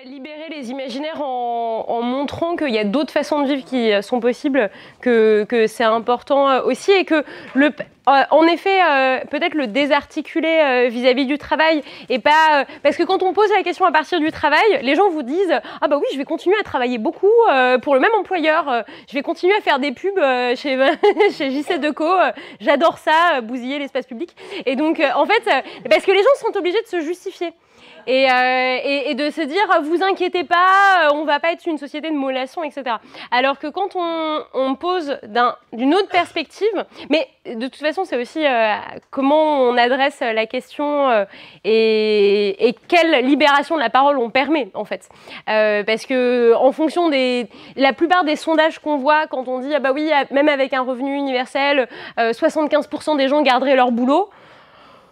libérer les imaginaires en montrant qu'il y a d'autres façons de vivre qui sont possibles, que c'est important aussi, et que en effet, peut-être le désarticuler vis-à-vis du travail, et pas parce que quand on pose la question à partir du travail, les gens vous disent « Ah bah oui, je vais continuer à travailler beaucoup pour le même employeur, je vais continuer à faire des pubs chez JC Deco, j'adore ça, bousiller l'espace public. » Et donc, en fait, parce que les gens sont obligés de se justifier. Et de se dire, vous inquiétez pas, on va pas être une société de mollassons, etc. Alors que quand on pose d'une autre perspective, mais de toute façon, c'est aussi comment on adresse la question et quelle libération de la parole on permet, en fait. Parce que en fonction la plupart des sondages qu'on voit, quand on dit, ah bah oui, même avec un revenu universel, 75% des gens garderaient leur boulot.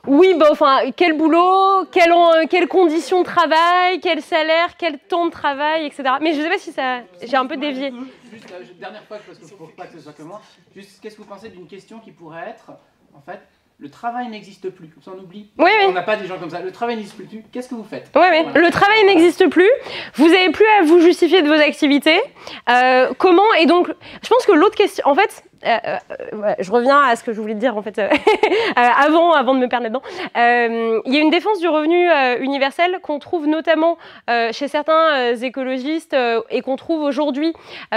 Oui, bah, enfin, quel boulot, quelles conditions de travail, quel salaire, quel temps de travail, etc. Mais je ne sais pas si ça... J'ai un peu dévié. Juste, dernière fois, parce que pour pas que ce soit que moi, juste, qu'est-ce que vous pensez d'une question qui pourrait être, en fait, le travail n'existe plus, comme ça on oublie, oui. On n'a pas des gens comme ça, le travail n'existe plus, qu'est-ce que vous faites? Oui, voilà. Le travail n'existe plus, vous n'avez plus à vous justifier de vos activités, comment, et donc, je pense que l'autre question, en fait, je reviens à ce que je voulais dire en fait avant de me perdre là-dedans. Il y a une défense du revenu universel qu'on trouve notamment chez certains écologistes et qu'on trouve aujourd'hui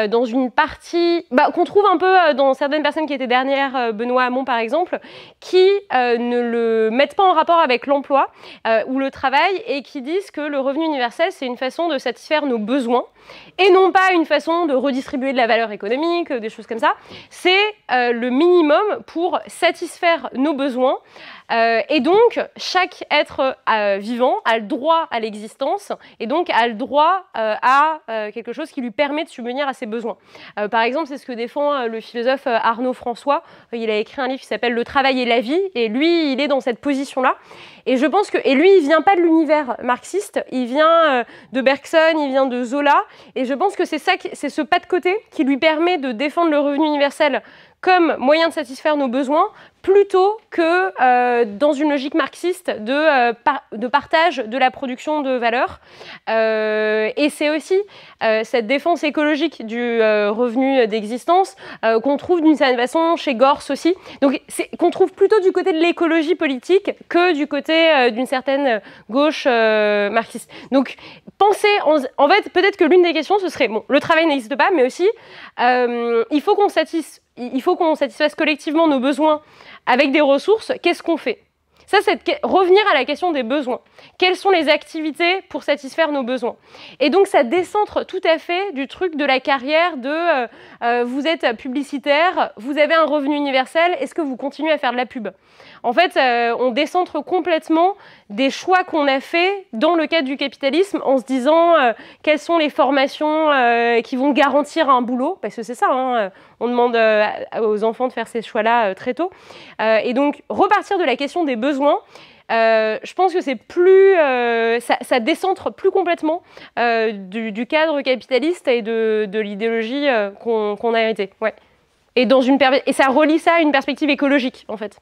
dans une partie, qu'on trouve un peu dans certaines personnes qui étaient derrière Benoît Hamon par exemple, qui ne le mettent pas en rapport avec l'emploi ou le travail et qui disent que le revenu universel c'est une façon de satisfaire nos besoins et non pas une façon de redistribuer de la valeur économique, des choses comme ça. C'est le minimum pour satisfaire nos besoins. Et donc, chaque être vivant a le droit à l'existence et donc a le droit à quelque chose qui lui permet de subvenir à ses besoins. Par exemple, c'est ce que défend le philosophe Arnaud François. Il a écrit un livre qui s'appelle « Le travail et la vie » et lui, il est dans cette position-là. Et je pense que, et lui, il vient pas de l'univers marxiste, il vient de Bergson, il vient de Zola, et je pense que c'est ce pas de côté qui lui permet de défendre le revenu universel comme moyen de satisfaire nos besoins, plutôt que dans une logique marxiste de partage de la production de valeur. Et c'est aussi cette défense écologique du revenu d'existence qu'on trouve d'une certaine façon chez Gors aussi. Donc qu'on trouve plutôt du côté de l'écologie politique que du côté d'une certaine gauche marxiste. Donc pensez, en fait, peut-être que l'une des questions, ce serait, bon, le travail n'existe pas, mais aussi, il faut qu'on satisfasse collectivement nos besoins avec des ressources. Qu'est-ce qu'on fait? Ça, c'est revenir à la question des besoins. Quelles sont les activités pour satisfaire nos besoins? Et donc, ça décentre tout à fait du truc de la carrière de vous êtes publicitaire, vous avez un revenu universel, est-ce que vous continuez à faire de la pub? En fait, on décentre complètement des choix qu'on a faits dans le cadre du capitalisme en se disant quelles sont les formations qui vont garantir un boulot, parce que c'est ça, hein, on demande aux enfants de faire ces choix-là très tôt. Et donc, repartir de la question des besoins, je pense que c'est plus, ça décentre plus complètement du cadre capitaliste et de l'idéologie qu'on a héritée. Ouais. Et ça relie ça à une perspective écologique, en fait.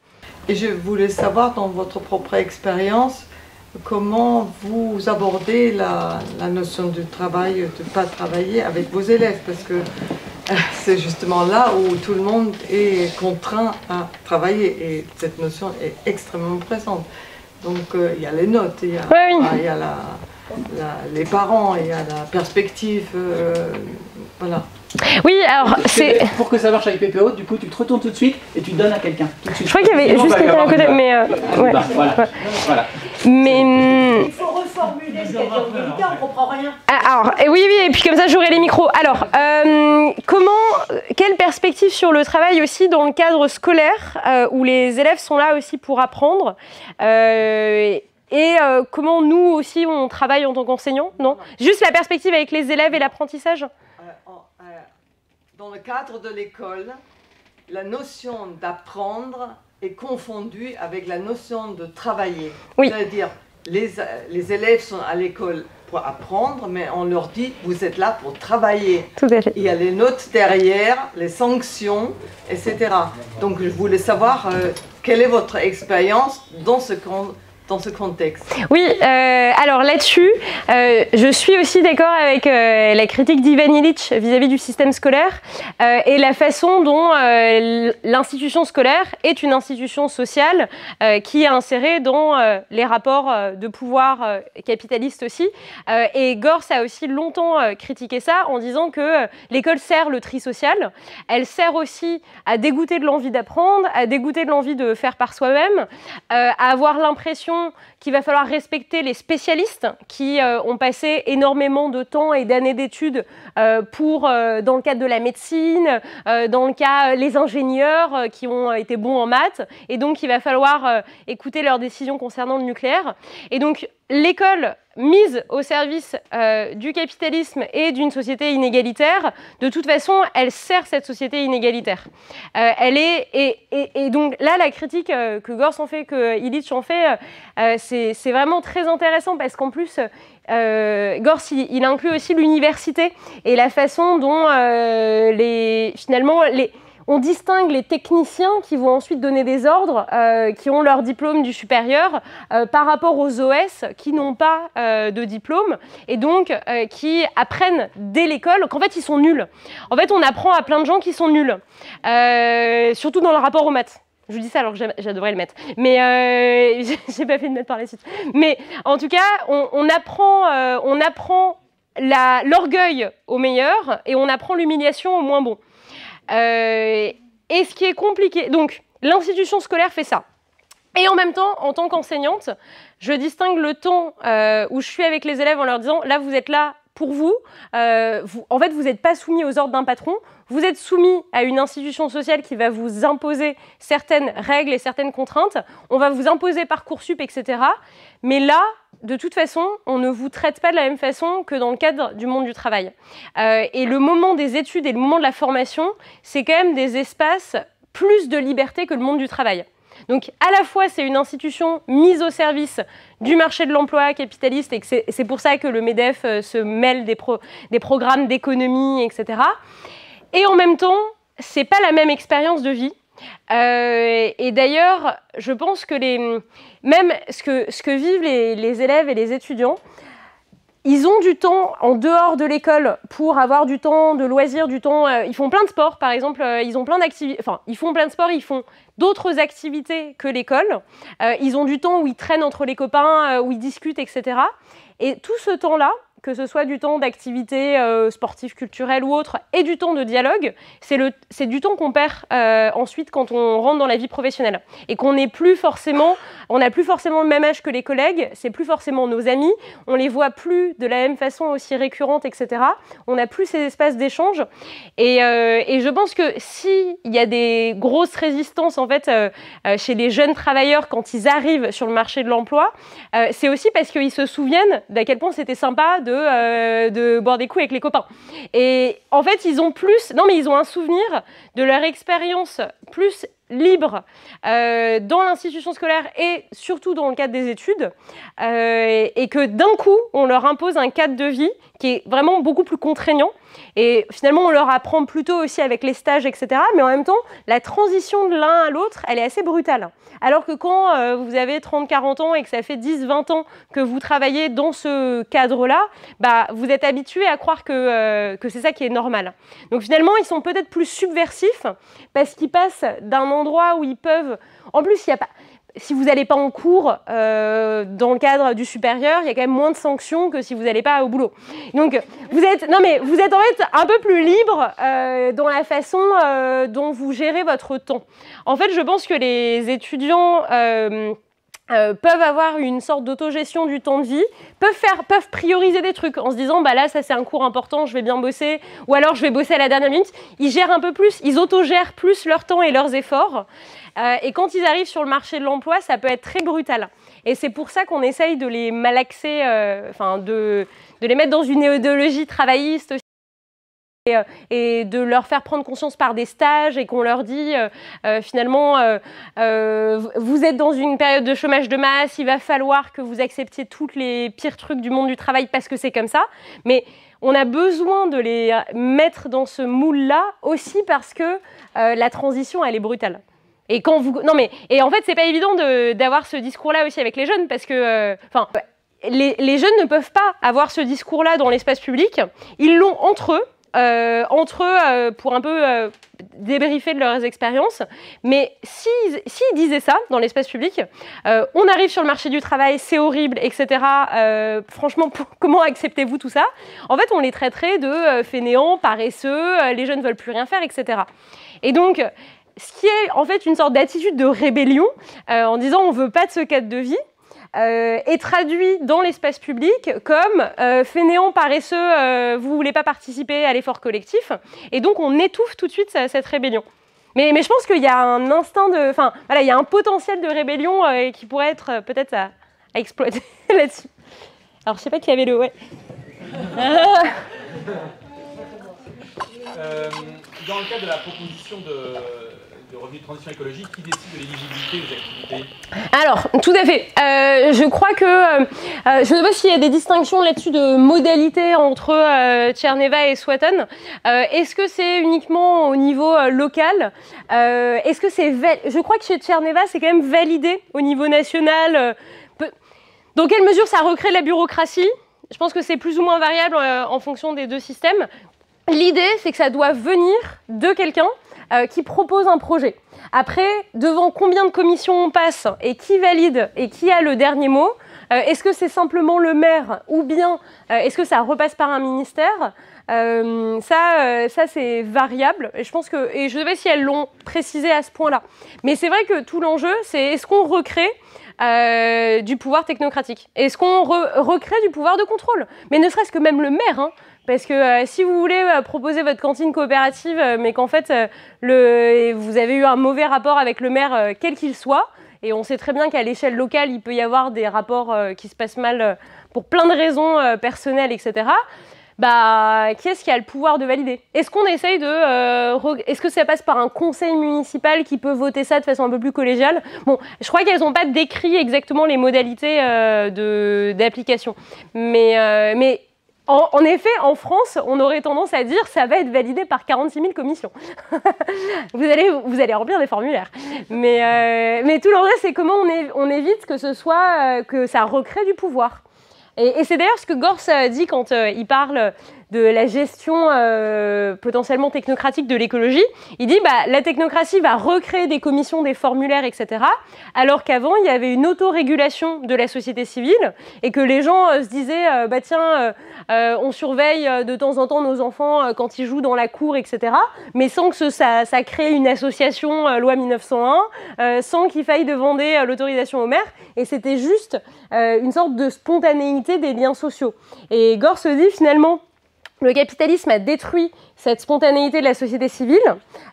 Et je voulais savoir, dans votre propre expérience, comment vous abordez la notion du travail, de ne pas travailler avec vos élèves, parce que c'est justement là où tout le monde est contraint à travailler, et cette notion est extrêmement présente. Donc il y a les notes, il y a les parents, il y a la perspective, voilà. Oui, alors c'est... Pour que ça marche avec PPO, du coup tu te retournes tout de suite et tu donnes à quelqu'un. Je crois qu'il y avait juste quelqu'un à côté, mais... ouais. Voilà. Mais... Il faut reformuler ce qu'a dit Angélica, on ne comprend rien. Alors, oui, et puis comme ça j'aurai les micros. Alors, quelle perspective sur le travail aussi dans le cadre scolaire, où les élèves sont là aussi pour apprendre et comment nous aussi on travaille en tant qu'enseignants, non? Juste la perspective avec les élèves et l'apprentissage. Dans le cadre de l'école, la notion d'apprendre est confondue avec la notion de travailler. Oui. C'est-à-dire, les élèves sont à l'école pour apprendre, mais on leur dit, vous êtes là pour travailler. Tout à fait. Il y a les notes derrière, les sanctions, etc. Donc je voulais savoir, quelle est votre expérience dans ce dans ce contexte? Oui, alors là-dessus, je suis aussi d'accord avec la critique d'Ivan Illich vis-à-vis du système scolaire et la façon dont l'institution scolaire est une institution sociale qui est insérée dans les rapports de pouvoir capitalistes aussi. Et Gors a aussi longtemps critiqué ça en disant que l'école sert le tri social, elle sert aussi à dégoûter de l'envie d'apprendre, à dégoûter de l'envie de faire par soi-même, à avoir l'impression qu'il va falloir respecter les spécialistes qui ont passé énormément de temps et d'années d'études dans le cadre de la médecine, dans le cas les ingénieurs qui ont été bons en maths, et donc il va falloir écouter leurs décisions concernant le nucléaire. Et donc l'école mise au service du capitalisme et d'une société inégalitaire, de toute façon, elle sert cette société inégalitaire. Et donc là, la critique que Gors en fait, que Illich en fait, c'est vraiment très intéressant parce qu'en plus, Gors, il inclut aussi l'université et la façon dont on distingue les techniciens qui vont ensuite donner des ordres, qui ont leur diplôme du supérieur, par rapport aux OS qui n'ont pas de diplôme et donc qui apprennent dès l'école qu'en fait ils sont nuls. En fait, on apprend à plein de gens qui sont nuls, surtout dans le rapport aux maths. Je vous dis ça alors que j'adorerais le mettre, mais j'ai pas fait de maths par la suite. Mais en tout cas, on apprend l'orgueil au meilleur et on apprend l'humiliation au moins bon. Et ce qui est compliqué, donc l'institution scolaire fait ça. Et en même temps, en tant qu'enseignante, je distingue le temps où je suis avec les élèves en leur disant, là vous êtes là pour vous, en fait vous n'êtes pas soumis aux ordres d'un patron, vous êtes soumis à une institution sociale qui va vous imposer certaines règles et certaines contraintes, on va vous imposer Parcoursup, etc. Mais là, de toute façon, on ne vous traite pas de la même façon que dans le cadre du monde du travail. Et le moment des études et le moment de la formation, c'est quand même des espaces plus de liberté que le monde du travail. Donc, à la fois, c'est une institution mise au service du marché de l'emploi capitaliste et c'est pour ça que le MEDEF se mêle des programmes d'économie, etc. Et en même temps, c'est pas la même expérience de vie. Et d'ailleurs, je pense que même ce que vivent les élèves et les étudiants, ils ont du temps en dehors de l'école pour avoir du temps de loisirs, du temps. Ils font plein de sports, par exemple. Ils ont plein d'activités. Enfin, ils font plein de sports. Ils font d'autres activités que l'école. Ils ont du temps où ils traînent entre les copains, où ils discutent, etc. Et tout ce temps-là, que ce soit du temps d'activité sportive, culturelle ou autre, et du temps de dialogue, c'est du temps qu'on perd ensuite quand on rentre dans la vie professionnelle. Et qu'on n'a plus forcément le même âge que les collègues, c'est plus forcément nos amis, on les voit plus de la même façon aussi récurrente, etc. On n'a plus ces espaces d'échange. Et je pense que s'il y a des grosses résistances en fait, chez les jeunes travailleurs quand ils arrivent sur le marché de l'emploi, c'est aussi parce qu'ils se souviennent d'à quel point c'était sympa de boire des coups avec les copains. Et en fait, ils ont un souvenir de leur expérience plus libre dans l'institution scolaire et surtout dans le cadre des études, et que d'un coup, on leur impose un cadre de vie qui est vraiment beaucoup plus contraignant. Et finalement, on leur apprend plutôt aussi avec les stages, etc. Mais en même temps, la transition de l'un à l'autre, elle est assez brutale. Alors que quand vous avez 30-40 ans et que ça fait 10-20 ans que vous travaillez dans ce cadre-là, bah, vous êtes habitué à croire que c'est ça qui est normal. Donc finalement, ils sont peut-être plus subversifs parce qu'ils passent d'un endroit où ils peuvent... En plus, il n'y a pas... Si vous n'allez pas en cours dans le cadre du supérieur, il y a quand même moins de sanctions que si vous n'allez pas au boulot. Donc, vous êtes en fait un peu plus libre dans la façon dont vous gérez votre temps. En fait, je pense que les étudiants peuvent avoir une sorte d'autogestion du temps de vie, peuvent prioriser des trucs en se disant bah là ça c'est un cours important, je vais bien bosser, ou alors je vais bosser à la dernière minute. Ils gèrent un peu plus, ils autogèrent plus leur temps et leurs efforts. Et quand ils arrivent sur le marché de l'emploi, ça peut être très brutal. Et c'est pour ça qu'on essaye de les malaxer, de les mettre dans une idéologie travailliste aussi. Et de leur faire prendre conscience par des stages et qu'on leur dit finalement vous êtes dans une période de chômage de masse, il va falloir que vous acceptiez tous les pires trucs du monde du travail parce que c'est comme ça. Mais on a besoin de les mettre dans ce moule-là aussi parce que la transition, elle est brutale. Et quand vous... Non mais... Et en fait, c'est pas évident d'avoir ce discours-là aussi avec les jeunes, parce que... Enfin, les jeunes ne peuvent pas avoir ce discours-là dans l'espace public. Ils l'ont entre eux, pour un peu débriefer de leurs expériences. Mais s'ils disaient ça dans l'espace public, on arrive sur le marché du travail, c'est horrible, etc. Franchement, comment acceptez-vous tout ça? En fait, on les traiterait de fainéants, paresseux, les jeunes ne veulent plus rien faire, etc. Et donc, ce qui est en fait une sorte d'attitude de rébellion, en disant on ne veut pas de ce cadre de vie, est traduit dans l'espace public comme fainéant, paresseux, vous ne voulez pas participer à l'effort collectif, et donc on étouffe tout de suite cette rébellion. Mais je pense qu'il y a un instinct de... Enfin, voilà, il y a un potentiel de rébellion qui pourrait être peut-être à exploiter là-dessus. Alors, je ne sais pas qui avait le... Ouais. Dans le cadre de la proposition de revenu de transition écologique, qui décide de l'éligibilité des activités? Alors, tout à fait. Je crois que... je ne sais pas s'il y a des distinctions là-dessus de modalité entre Tcherneva et Swatton. Est-ce que c'est uniquement au niveau local? Est-ce que c'est... Je crois que chez Tcherneva, c'est quand même validé au niveau national. Dans quelle mesure ça recrée de la bureaucratie? Je pense que c'est plus ou moins variable en fonction des deux systèmes. L'idée, c'est que ça doit venir de quelqu'un qui propose un projet. Après, devant combien de commissions on passe et qui valide et qui a le dernier mot, est-ce que c'est simplement le maire ou bien est-ce que ça repasse par un ministère? Ça c'est variable. Et je pense que, et je ne sais pas si elles l'ont précisé à ce point-là. Mais c'est vrai que tout l'enjeu, c'est est-ce qu'on recrée du pouvoir technocratique? Est-ce qu'on recrée du pouvoir de contrôle? Mais ne serait-ce que même le maire, hein. Parce que si vous voulez proposer votre cantine coopérative, mais qu'en fait, vous avez eu un mauvais rapport avec le maire, quel qu'il soit, et on sait très bien qu'à l'échelle locale, il peut y avoir des rapports qui se passent mal pour plein de raisons personnelles, etc., bah, qui est-ce qui a le pouvoir de valider? Est-ce qu'on essaye de... est-ce que ça passe par un conseil municipal qui peut voter ça de façon un peu plus collégiale? Bon, je crois qu'elles n'ont pas décrit exactement les modalités d'application. Mais en effet, en France, on aurait tendance à dire ça va être validé par 46 000 commissions. vous allez remplir des formulaires. Mais tout l'enjeu, c'est comment on évite que ce soit que ça recrée du pouvoir. Et c'est d'ailleurs ce que Gors dit quand il parle de la gestion potentiellement technocratique de l'écologie. Il dit bah, la technocratie va recréer des commissions, des formulaires, etc. Alors qu'avant, il y avait une autorégulation de la société civile et que les gens se disaient bah, tiens, on surveille de temps en temps nos enfants quand ils jouent dans la cour, etc. Mais sans que ça crée une association loi 1901, sans qu'il faille demander l'autorisation au maire. Et c'était juste une sorte de spontanéité des liens sociaux. Et Gors se dit finalement, le capitalisme a détruit cette spontanéité de la société civile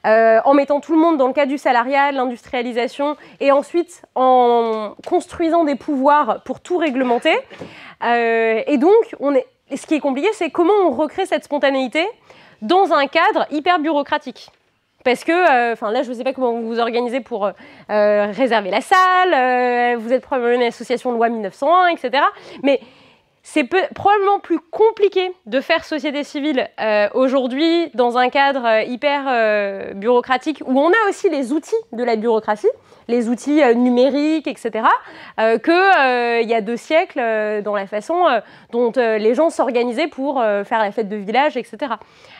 en mettant tout le monde dans le cadre du salariat, de l'industrialisation et ensuite en construisant des pouvoirs pour tout réglementer. Et donc, ce qui est compliqué, c'est comment on recrée cette spontanéité dans un cadre hyper bureaucratique. Parce que, enfin là, je ne sais pas comment vous vous organisez pour réserver la salle, vous êtes probablement une association de loi 1901, etc. Mais c'est probablement plus compliqué de faire société civile aujourd'hui dans un cadre hyper bureaucratique où on a aussi les outils de la bureaucratie, les outils numériques, etc., qu'il y a 2 siècles dans la façon dont les gens s'organisaient pour faire la fête de village, etc.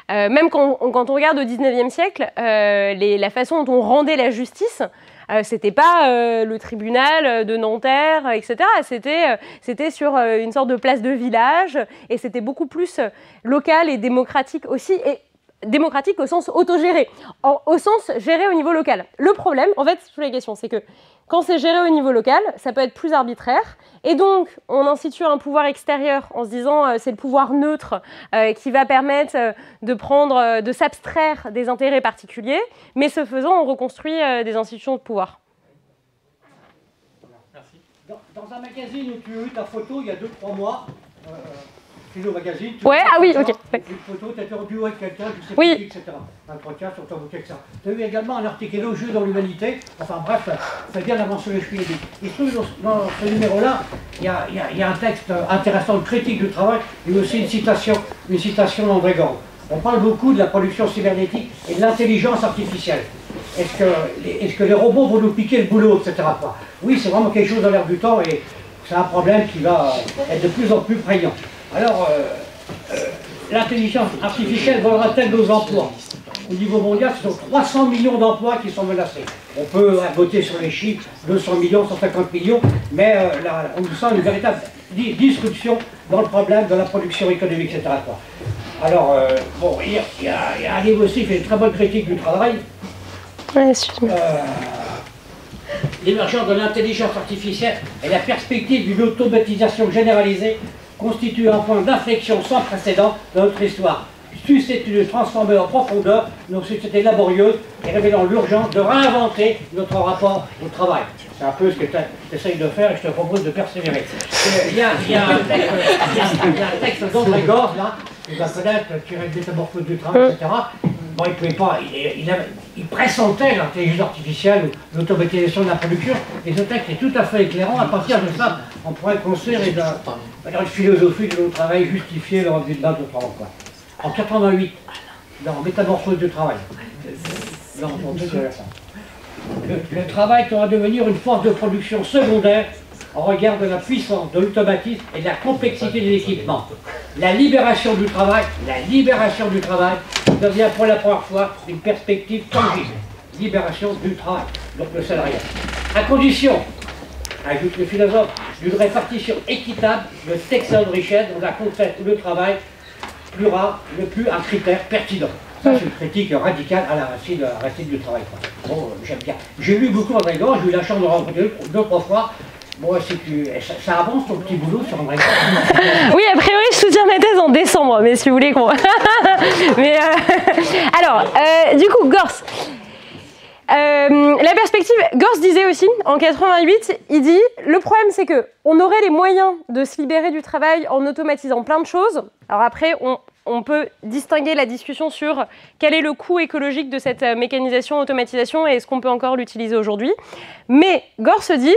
Même quand on regarde au 19e siècle, la façon dont on rendait la justice, c'était pas le tribunal de Nanterre, etc. C'était sur une sorte de place de village et c'était beaucoup plus local et démocratique aussi. Et démocratique au sens autogéré, au sens géré au niveau local. Le problème, en fait, c'est la question, c'est que quand c'est géré au niveau local, ça peut être plus arbitraire, et donc on institue un pouvoir extérieur en se disant c'est le pouvoir neutre qui va permettre de s'abstraire des intérêts particuliers, mais ce faisant, on reconstruit des institutions de pouvoir. Merci. Dans un magazine où tu as eu ta photo il y a 2-3 mois, Philo Magazine, ouais, ah oui, ok. Une photo, tu as été en duo avec quelqu'un, je sais oui. plus qui, etc. Un entretien sur ton bouquet, etc. Tu as eu également un article élogieux dans l'humanité, enfin bref, c'est bien la mention de Schmiedi. Et dans ce numéro-là, il y a un texte intéressant, une critique du travail, et aussi une citation d'André Gand. On parle beaucoup de la production cybernétique et de l'intelligence artificielle. est-ce que les robots vont nous piquer le boulot, etc. quoi. Oui, c'est vraiment quelque chose dans l'air du temps et c'est un problème qui va être de plus en plus prégnant. Alors, l'intelligence artificielle volera-t-elle nos emplois? Au niveau mondial, ce sont 300 millions d'emplois qui sont menacés. On peut voter sur les chiffres, 200 millions, 150 millions, mais là, on sent une véritable disruption dans le problème de la production économique, etc. quoi. Alors, bon, il y a un livre aussi qui fait une très bonne critique du travail. Ouais, excuse-moi. L'émergence de l'intelligence artificielle et la perspective d'une automatisation généralisée constitue un point d'inflexion sans précédent dans notre histoire, susceptible de transformer en profondeur nos sociétés laborieuses et révélant l'urgence de réinventer notre rapport au travail. C'est un peu ce que tu essayes de faire et je te propose de persévérer. Il y a un texte d'André Gorz, là, tu vas connaître, tiré de Métamorphose du travail, etc. Bon, il pouvait pas, il pressentait l'intelligence artificielle ou l'automatisation de la production, et ce texte est tout à fait éclairant. À partir de ça, on pourrait construire une philosophie de notre travail, justifier le revenu de base de travail. En 88, dans Métamorphose du travail, le travail doit devenir une force de production secondaire en regard de la puissance de l'automatisme et de la complexité des équipements. La libération du travail devient pour la première fois une perspective tangible. Libération du travail, donc le salariat. À condition, ajoute le philosophe, d'une répartition équitable de textile de richesse dans un contexte où le travail n'est plus un critère pertinent. Ça, c'est une critique radicale à la racine du travail. Bon, j'aime bien. J'ai lu beaucoup André Gorz, j'ai eu la chance de rencontrer deux, trois fois. Bon, ça avance ton petit boulot sur André Gorz. Oui, a priori, je soutiens ma thèse en décembre, mais si vous voulez qu'on... mais alors, du coup, Gorz. La perspective, Gorz disait aussi, en 88, il dit « Le problème, c'est qu'on aurait les moyens de se libérer du travail en automatisant plein de choses. » Alors après, on peut distinguer la discussion sur quel est le coût écologique de cette mécanisation, automatisation, et est-ce qu'on peut encore l'utiliser aujourd'hui. Mais Gorz se dit,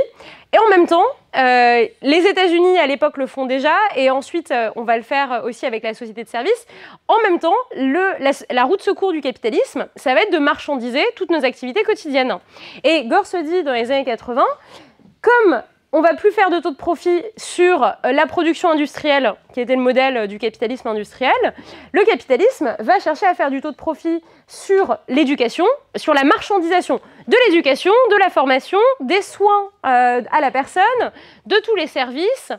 et en même temps, les États-Unis à l'époque le font déjà, et ensuite on va le faire aussi avec la société de services. En même temps, la roue de secours du capitalisme, ça va être de marchandiser toutes nos activités quotidiennes. Et Gorz se dit dans les années 80, comme on ne va plus faire de taux de profit sur la production industrielle, qui était le modèle du capitalisme industriel. Le capitalisme va chercher à faire du taux de profit sur l'éducation, sur la marchandisation de l'éducation, de la formation, des soins à la personne, de tous les services,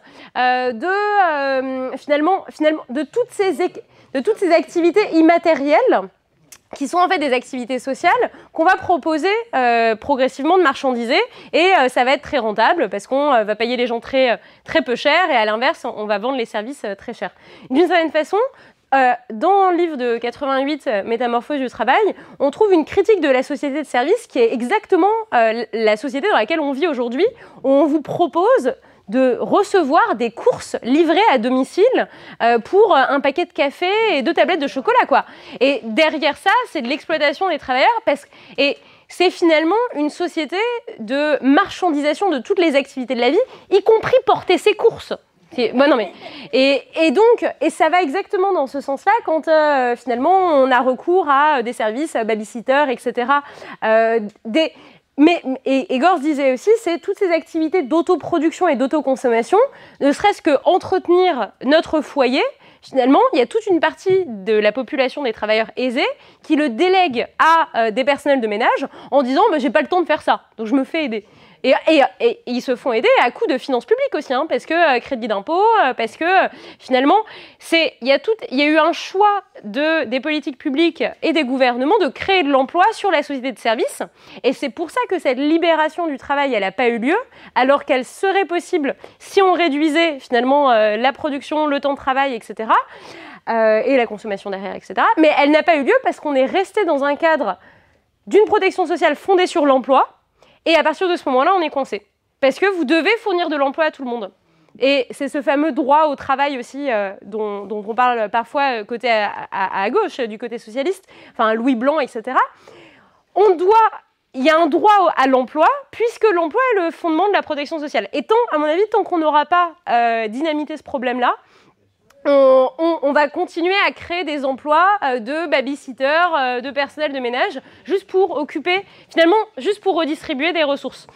finalement, de toutes ces activités immatérielles qui sont en fait des activités sociales qu'on va proposer progressivement de marchandiser, et ça va être très rentable parce qu'on va payer les gens très peu cher, et à l'inverse on va vendre les services très cher. D'une certaine façon, dans le livre de 88, Métamorphose du travail, on trouve une critique de la société de services qui est exactement la société dans laquelle on vit aujourd'hui, où on vous propose de recevoir des courses livrées à domicile pour un paquet de café et 2 tablettes de chocolat, quoi. Et derrière ça, c'est de l'exploitation des travailleurs, et c'est finalement une société de marchandisation de toutes les activités de la vie, y compris porter ses courses. Bon, non, mais, et donc, ça va exactement dans ce sens-là quand finalement on a recours à des services babysitter, etc. Et Gorz disait aussi, c'est toutes ces activités d'autoproduction et d'autoconsommation, ne serait-ce qu'entretenir notre foyer. Finalement, il y a toute une partie de la population des travailleurs aisés qui le délèguent à des personnels de ménage en disant bah, « j'ai pas le temps de faire ça, donc je me fais aider ». Et ils se font aider à coût de finances publiques aussi, hein, parce que crédit d'impôt, parce que finalement, il y a eu un choix des politiques publiques et des gouvernements de créer de l'emploi sur la société de services. Et c'est pour ça que cette libération du travail, elle n'a pas eu lieu, alors qu'elle serait possible si on réduisait finalement la production, le temps de travail, etc. Et la consommation derrière, etc. Mais elle n'a pas eu lieu parce qu'on est resté dans un cadre d'une protection sociale fondée sur l'emploi. Et à partir de ce moment-là, on est coincé. Parce que vous devez fournir de l'emploi à tout le monde. Et c'est ce fameux droit au travail aussi dont on parle parfois côté à gauche, du côté socialiste, enfin Louis Blanc, etc. Il y a un droit à l'emploi, puisque l'emploi est le fondement de la protection sociale. Et à mon avis, tant qu'on n'aura pas dynamité ce problème-là, on va continuer à créer des emplois de babysitters, de personnel de ménage, juste pour occuper, finalement, juste pour redistribuer des ressources.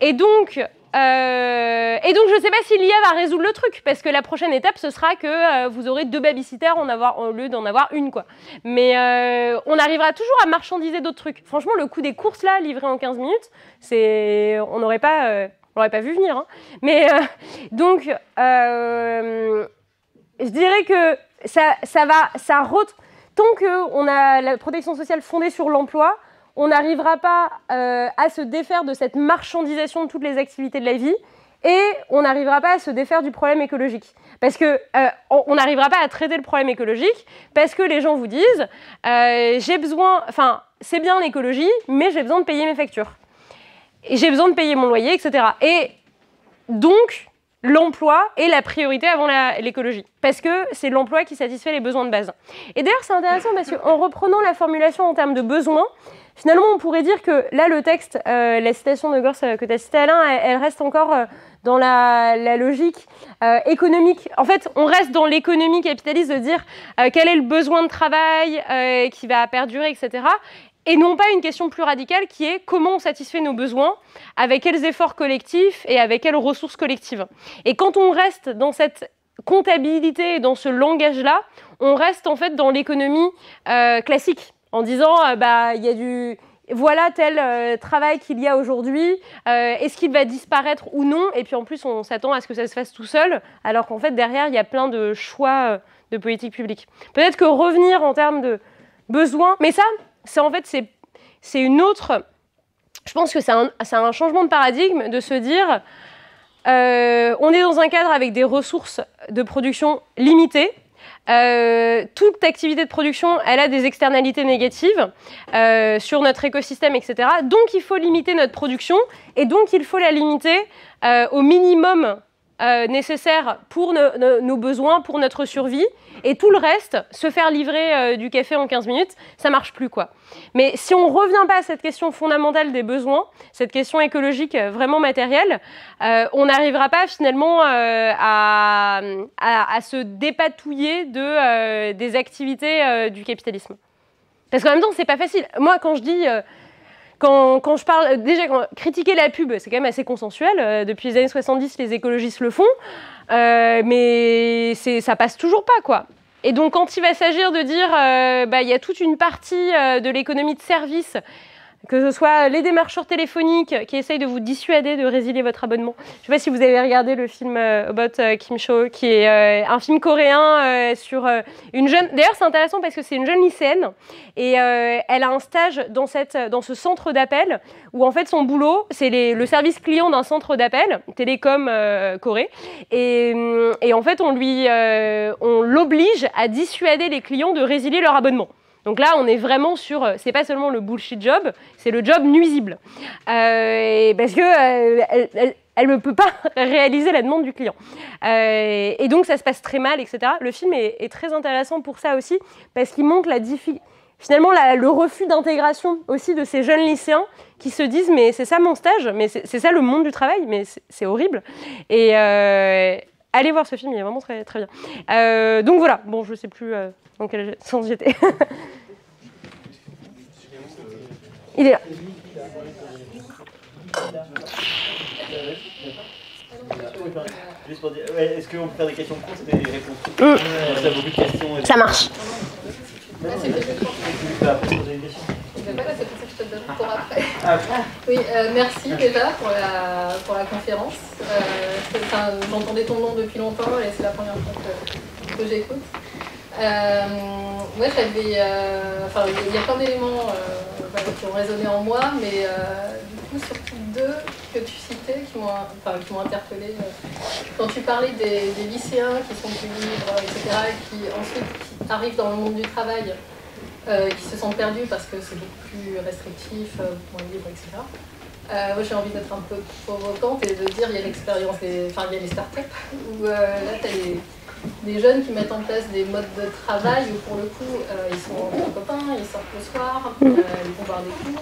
Et donc, je ne sais pas si l'IA va résoudre le truc, parce que la prochaine étape, ce sera que vous aurez 2 babysitters au lieu d'en avoir une, quoi. Mais on arrivera toujours à marchandiser d'autres trucs. Franchement, le coût des courses, là, livré en 15 minutes, on n'aurait pas vu venir. Hein. Mais donc, je dirais que tant qu'on a la protection sociale fondée sur l'emploi, on n'arrivera pas à se défaire de cette marchandisation de toutes les activités de la vie et on n'arrivera pas à se défaire du problème écologique. Parce que on n'arrivera pas à traiter le problème écologique parce que les gens vous disent c'est bien l'écologie, mais j'ai besoin de payer mes factures. Et j'ai besoin de payer mon loyer, etc. Et donc, l'emploi est la priorité avant l'écologie, parce que c'est l'emploi qui satisfait les besoins de base. Et d'ailleurs, c'est intéressant parce qu'en reprenant la formulation en termes de besoins, finalement, on pourrait dire que là, le texte, la citation de Gors que tu as citée, Alain, elle reste encore dans la logique économique. En fait, on reste dans l'économie capitaliste de dire quel est le besoin de travail qui va perdurer, etc. Et non pas une question plus radicale qui est comment on satisfait nos besoins, avec quels efforts collectifs et avec quelles ressources collectives. Et quand on reste dans cette comptabilité et dans ce langage-là, on reste en fait dans l'économie classique, en disant voilà tel travail qu'il y a aujourd'hui, est-ce qu'il va disparaître ou non? Et puis en plus, on s'attend à ce que ça se fasse tout seul, alors qu'en fait, derrière, il y a plein de choix de politique publique. Peut-être que revenir en termes de besoins, mais ça, c'est une autre... Je pense que c'est un changement de paradigme de se dire on est dans un cadre avec des ressources de production limitées. Toute activité de production, elle a des externalités négatives sur notre écosystème, etc. Donc, il faut limiter notre production et donc, il faut la limiter au minimum nécessaire pour nos besoins, pour notre survie. Et tout le reste, se faire livrer du café en 15 minutes, ça marche plus, quoi. Mais si on ne revient pas à cette question fondamentale des besoins, cette question écologique vraiment matérielle, on n'arrivera pas finalement à se dépatouiller des activités du capitalisme. Parce qu'en même temps, c'est pas facile. Moi, quand je dis... Quand je parle, critiquer la pub, c'est quand même assez consensuel. Depuis les années 70, les écologistes le font. Mais ça passe toujours pas, quoi. Et donc, quand il va s'agir de dire, y a toute une partie de l'économie de service, que ce soit les démarcheurs téléphoniques qui essayent de vous dissuader de résilier votre abonnement. Je ne sais pas si vous avez regardé le film About Kim Cho, qui est un film coréen sur une jeune... D'ailleurs, c'est intéressant parce que c'est une jeune lycéenne et elle a un stage dans ce centre d'appel où, en fait, son boulot, c'est le service client d'un centre d'appel, Télécom Corée. Et en fait, on l'oblige à dissuader les clients de résilier leur abonnement. Donc là, on est vraiment sur, c'est pas seulement le bullshit job, c'est le job nuisible. Parce que elle ne peut pas réaliser la demande du client. Et donc, ça se passe très mal, etc. Le film est très intéressant pour ça aussi, parce qu'il montre finalement le refus d'intégration aussi de ces jeunes lycéens qui se disent « mais c'est ça mon stage, mais c'est ça le monde du travail, mais c'est horrible ». Et allez voir ce film, il est vraiment très, très bien. Donc voilà, bon, je ne sais plus dans quel sens j'étais. Il est là. Juste pour dire, est-ce qu'on peut faire des questions courtes et des réponses courtes? Il y a beaucoup de questions. Ça marche. Tu peux après poser une question. C'est pour ça que je te donne pour après. Oui, merci déjà pour la conférence. J'entendais ton nom depuis longtemps et c'est la première fois que j'écoute. Moi, il y a plein d'éléments qui ont résonné en moi, mais du coup, surtout deux que tu citais qui m'ont interpellée. Quand tu parlais des lycéens qui sont plus libres, etc., et qui ensuite arrivent dans le monde du travail, qui se sentent perdus parce que c'est beaucoup plus restrictif, moins libre, etc. Moi, j'ai envie d'être un peu provocante et de dire il y a l'expérience il y a les startups où là, tu as des jeunes qui mettent en place des modes de travail où pour le coup ils sont entre copains, ils sortent le soir, ils vont voir des cours,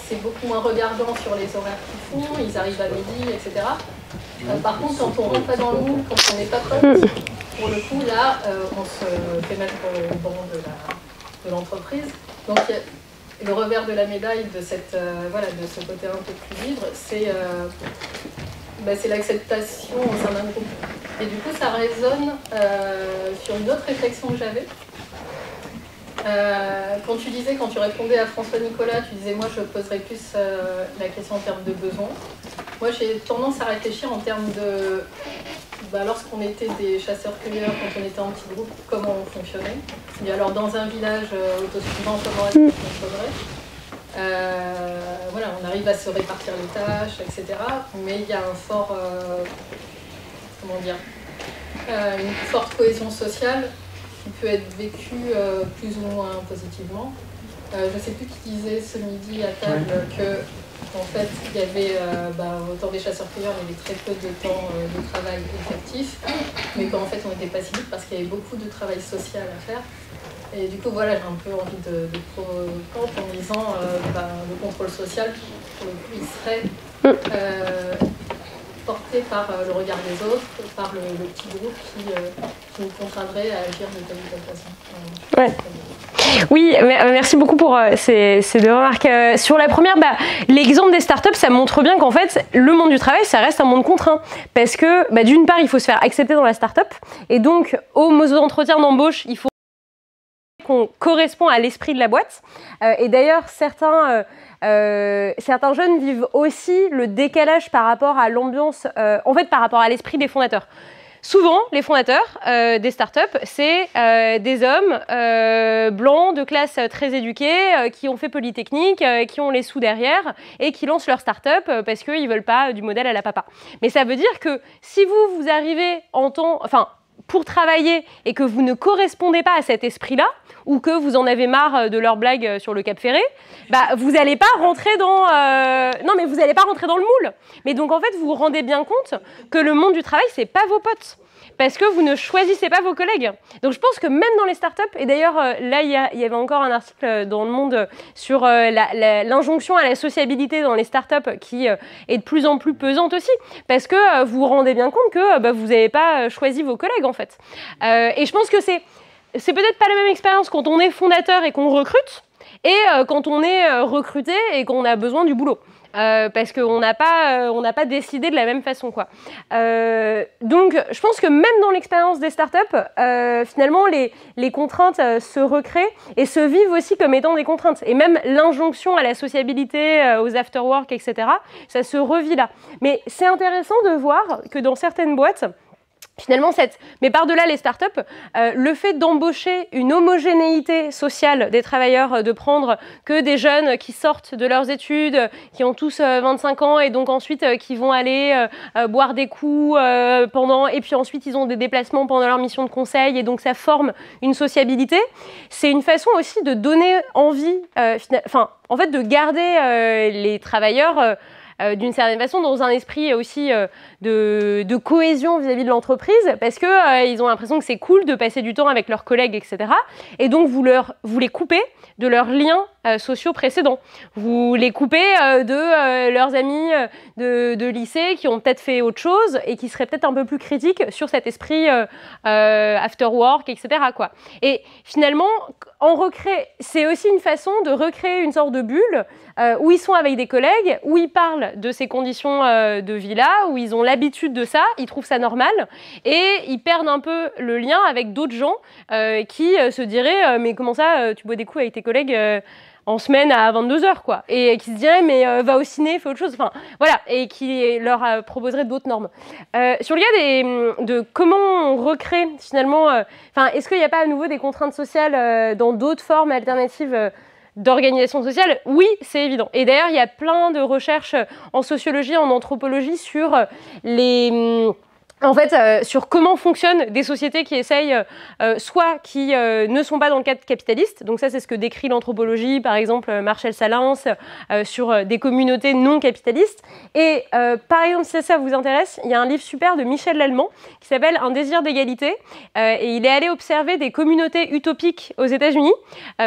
c'est beaucoup moins regardant sur les horaires qu'ils font, ils arrivent à midi, etc. Par contre, quand on rentre pas dans le moule, quand on n'est pas pote, pour le coup, là, on se fait mettre au banc de l'entreprise. Donc, le revers de la médaille de, voilà, de ce côté un peu plus libre, c'est l'acceptation au sein d'un groupe. Et du coup, ça résonne sur une autre réflexion que j'avais. Quand tu répondais à François Nicolas, tu disais, moi, je poserais plus la question en termes de besoins. Moi, j'ai tendance à réfléchir en termes de... lorsqu'on était des chasseurs-cueilleurs, quand on était en petit groupe, comment on fonctionnait. Et alors, dans un village autosuffisant, comment est-ce qu'on fonctionnerait voilà, on arrive à se répartir les tâches, etc. Mais il y a un fort... comment dire, une forte cohésion sociale qui peut être vécue plus ou moins positivement. Je ne sais plus qui disait ce midi à table que en fait, il y avait, autant des chasseurs-cueilleurs, il y avait très peu de temps de travail effectif, mais qu'en fait, on n'était pas si vite parce qu'il y avait beaucoup de travail social à faire. Et du coup, voilà, j'ai un peu envie de en disant le contrôle social, pour le coup, il serait porté par le regard des autres, par le petit groupe qui nous contraindrait à agir de telle ou telle façon. Ouais. Oui, merci beaucoup pour ces deux remarques. Sur la première, l'exemple des startups, ça montre bien qu'en fait, le monde du travail, ça reste un monde contraint. Parce que, d'une part, il faut se faire accepter dans la startup. Et donc, aux entretiens d'embauche, il faut qu'on correspond à l'esprit de la boîte. Et d'ailleurs, certains jeunes vivent aussi le décalage par rapport à l'ambiance, par rapport à l'esprit des fondateurs. Souvent, les fondateurs des startups, c'est des hommes blancs, de classe très éduquée, qui ont fait Polytechnique, qui ont les sous derrière et qui lancent leur startup parce qu'ils ne veulent pas du modèle à la papa. Mais ça veut dire que si vous arrivez pour travailler et que vous ne correspondez pas à cet esprit-là, ou que vous en avez marre de leurs blagues sur le Cap Ferré, vous n'allez pas rentrer dans... vous n'allez pas rentrer dans le moule. Mais donc, en fait, vous vous rendez bien compte que le monde du travail, c'est pas vos potes. Parce que vous ne choisissez pas vos collègues. Donc, je pense que même dans les startups, et d'ailleurs, là, il y avait encore un article dans Le Monde sur l'injonction à la sociabilité dans les startups qui est de plus en plus pesante aussi. Parce que vous vous rendez bien compte que vous n'avez pas choisi vos collègues, en fait. Et je pense que c'est peut-être pas la même expérience quand on est fondateur et qu'on recrute et quand on est recruté et qu'on a besoin du boulot. Parce qu'on n'a pas décidé de la même façon, quoi. Donc, je pense que même dans l'expérience des startups, finalement, les contraintes se recréent et se vivent aussi comme étant des contraintes. Et même l'injonction à la sociabilité, aux after-work, etc., ça se revit là. Mais c'est intéressant de voir que dans certaines boîtes, finalement, mais par-delà les startups, le fait d'embaucher une homogénéité sociale des travailleurs, de prendre que des jeunes qui sortent de leurs études, qui ont tous 25 ans et donc ensuite qui vont aller boire des coups et puis ensuite ils ont des déplacements pendant leur mission de conseil et donc ça forme une sociabilité. C'est une façon aussi de donner envie, de garder les travailleurs d'une certaine façon dans un esprit aussi de cohésion vis-à-vis de l'entreprise parce qu'ils ont l'impression que c'est cool de passer du temps avec leurs collègues, etc. Et donc vous les coupez de leurs liens sociaux précédents. Vous les coupez de leurs amis de lycée qui ont peut-être fait autre chose et qui seraient peut-être un peu plus critiques sur cet esprit after work, etc., quoi. Et finalement, c'est aussi une façon de recréer une sorte de bulle où ils sont avec des collègues, où ils parlent de ces conditions de vie-là, où ils ont l'habitude de ça, ils trouvent ça normal, et ils perdent un peu le lien avec d'autres gens qui se diraient « mais comment ça, tu bois des coups avec tes collègues en semaine à 22h, quoi ?» et qui se diraient « mais va au ciné, fais autre chose », enfin voilà, et qui leur proposeraient d'autres normes. Sur le cas de comment on recrée finalement, est-ce qu'il n'y a pas à nouveau des contraintes sociales dans d'autres formes alternatives d'organisation sociale? Oui, c'est évident. Et d'ailleurs, il y a plein de recherches en sociologie, en anthropologie sur sur comment fonctionnent des sociétés qui essayent, soit qui ne sont pas dans le cadre capitaliste, donc ça c'est ce que décrit l'anthropologie, par exemple Marcel Salins, sur des communautés non capitalistes. Et par exemple, si ça vous intéresse, il y a un livre super de Michel Lallemand qui s'appelle Un désir d'égalité, et il est allé observer des communautés utopiques aux États-Unis.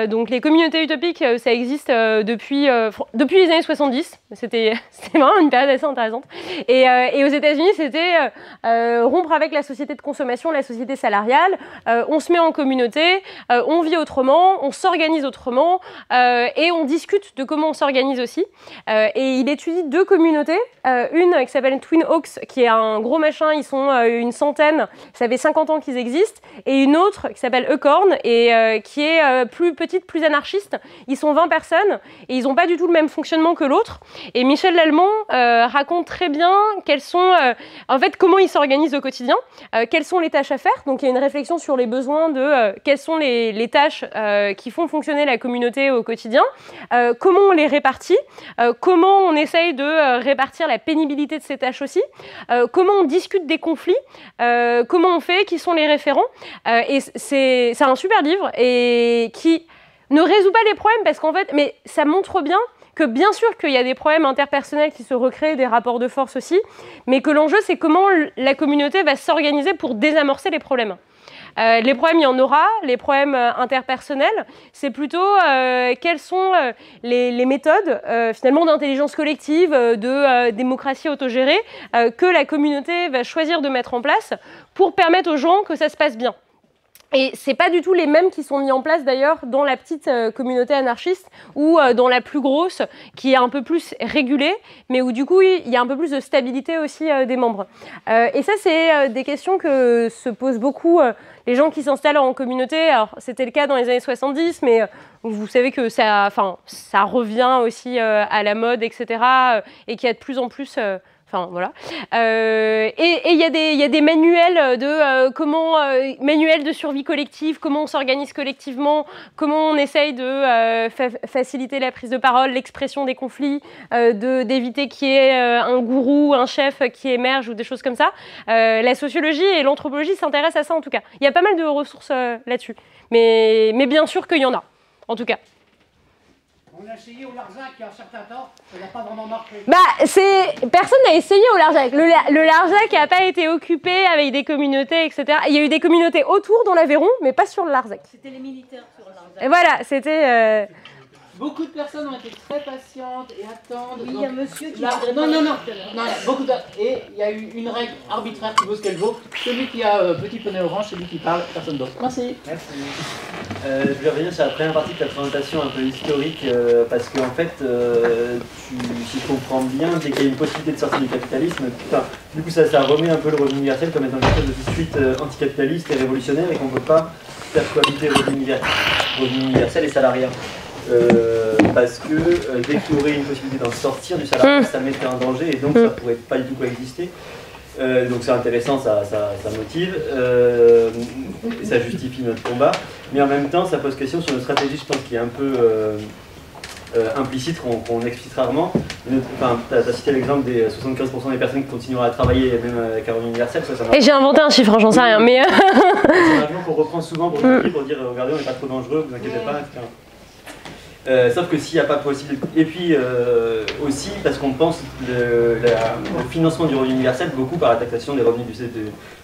Donc les communautés utopiques, ça existe depuis les années 70, c'était vraiment une période assez intéressante. Et aux États-Unis, c'était rompre avec la société de consommation, la société salariale, on se met en communauté, on vit autrement, on s'organise autrement, et on discute de comment on s'organise aussi. Et il étudie 2 communautés, une qui s'appelle Twin Oaks, qui est un gros machin, ils sont une centaine, ça fait 50 ans qu'ils existent, et une autre qui s'appelle Eucorn, et qui est plus petite, plus anarchiste. Ils sont 20 personnes, et ils n'ont pas du tout le même fonctionnement que l'autre. Et Michel Lallemand raconte très bien quels sont, en fait, comment ils s'organisent au quotidien, quelles sont les tâches à faire. Donc il y a une réflexion sur les besoins de quelles sont les tâches qui font fonctionner la communauté au quotidien, comment on les répartit, comment on essaye de répartir la pénibilité de ces tâches aussi, comment on discute des conflits, comment on fait, qui sont les référents. Et c'est un super livre et qui ne résout pas les problèmes parce qu'en fait, mais ça montre bien que bien sûr qu'il y a des problèmes interpersonnels qui se recréent, des rapports de force aussi, mais que l'enjeu c'est comment la communauté va s'organiser pour désamorcer les problèmes. Les problèmes, il y en aura, les problèmes interpersonnels, c'est plutôt quelles sont les méthodes finalement d'intelligence collective, de démocratie autogérée que la communauté va choisir de mettre en place pour permettre aux gens que ça se passe bien. Et c'est pas du tout les mêmes qui sont mis en place d'ailleurs dans la petite communauté anarchiste ou dans la plus grosse qui est un peu plus régulée, mais où du coup il y a un peu plus de stabilité aussi des membres. Et ça c'est des questions que se posent beaucoup les gens qui s'installent en communauté. Alors c'était le cas dans les années 70, mais vous savez que ça revient aussi à la mode, etc. Et qu'il y a de plus en plus... Enfin, voilà. Et il y a des manuels de manuels de survie collective, comment on s'organise collectivement, comment on essaye de faciliter la prise de parole, l'expression des conflits, d'éviter qu'il y ait un gourou, un chef qui émerge ou des choses comme ça. La sociologie et l'anthropologie s'intéressent à ça en tout cas. Il y a pas mal de ressources là-dessus. Mais bien sûr qu'il y en a, en tout cas. On a essayé au Larzac il y a un certain temps, ça n'a pas vraiment marché. Personne n'a essayé au Larzac. Le Larzac n'a pas été occupé avec des communautés, etc. Il y a eu des communautés autour dans l'Aveyron, mais pas sur le Larzac. C'était les militaires sur le Larzac. Et voilà, c'était... Beaucoup de personnes ont été très patientes et attendent. Oui, il y a un monsieur qui... Non, beaucoup de... Et il y a eu une règle arbitraire qui vaut ce qu'elle vaut. Celui qui a petit poney orange, celui qui parle, personne d'autre. Merci. Merci. Je voulais revenir sur la première partie de ta présentation un peu historique, parce qu'en fait, tu comprends bien, dès qu'il y a une possibilité de sortir du capitalisme, du coup ça remet un peu le revenu universel comme étant quelque chose de tout de suite anticapitaliste et révolutionnaire, et qu'on ne peut pas faire cohabiter revenu universel et salariat. Parce que dès qu'il y aurait une possibilité d'en sortir du salariat, ça mettrait en danger et donc ça ne pourrait pas du tout coexister. Donc c'est intéressant, ça motive, ça justifie notre combat, mais en même temps ça pose question sur une stratégie, je pense, qui est un peu implicite, qu'on explicite rarement. Enfin, tu as cité l'exemple des 75% des personnes qui continueront à travailler même avec un revenu universel. Et j'ai inventé un chiffre, j'en sais rien, mais... c'est un argument qu'on reprend souvent pour dire regardez, on n'est pas trop dangereux, vous inquiétez pas, etc. Sauf que s'il n'y a pas possible. Et puis aussi parce qu'on pense le financement du revenu universel beaucoup par la taxation des revenus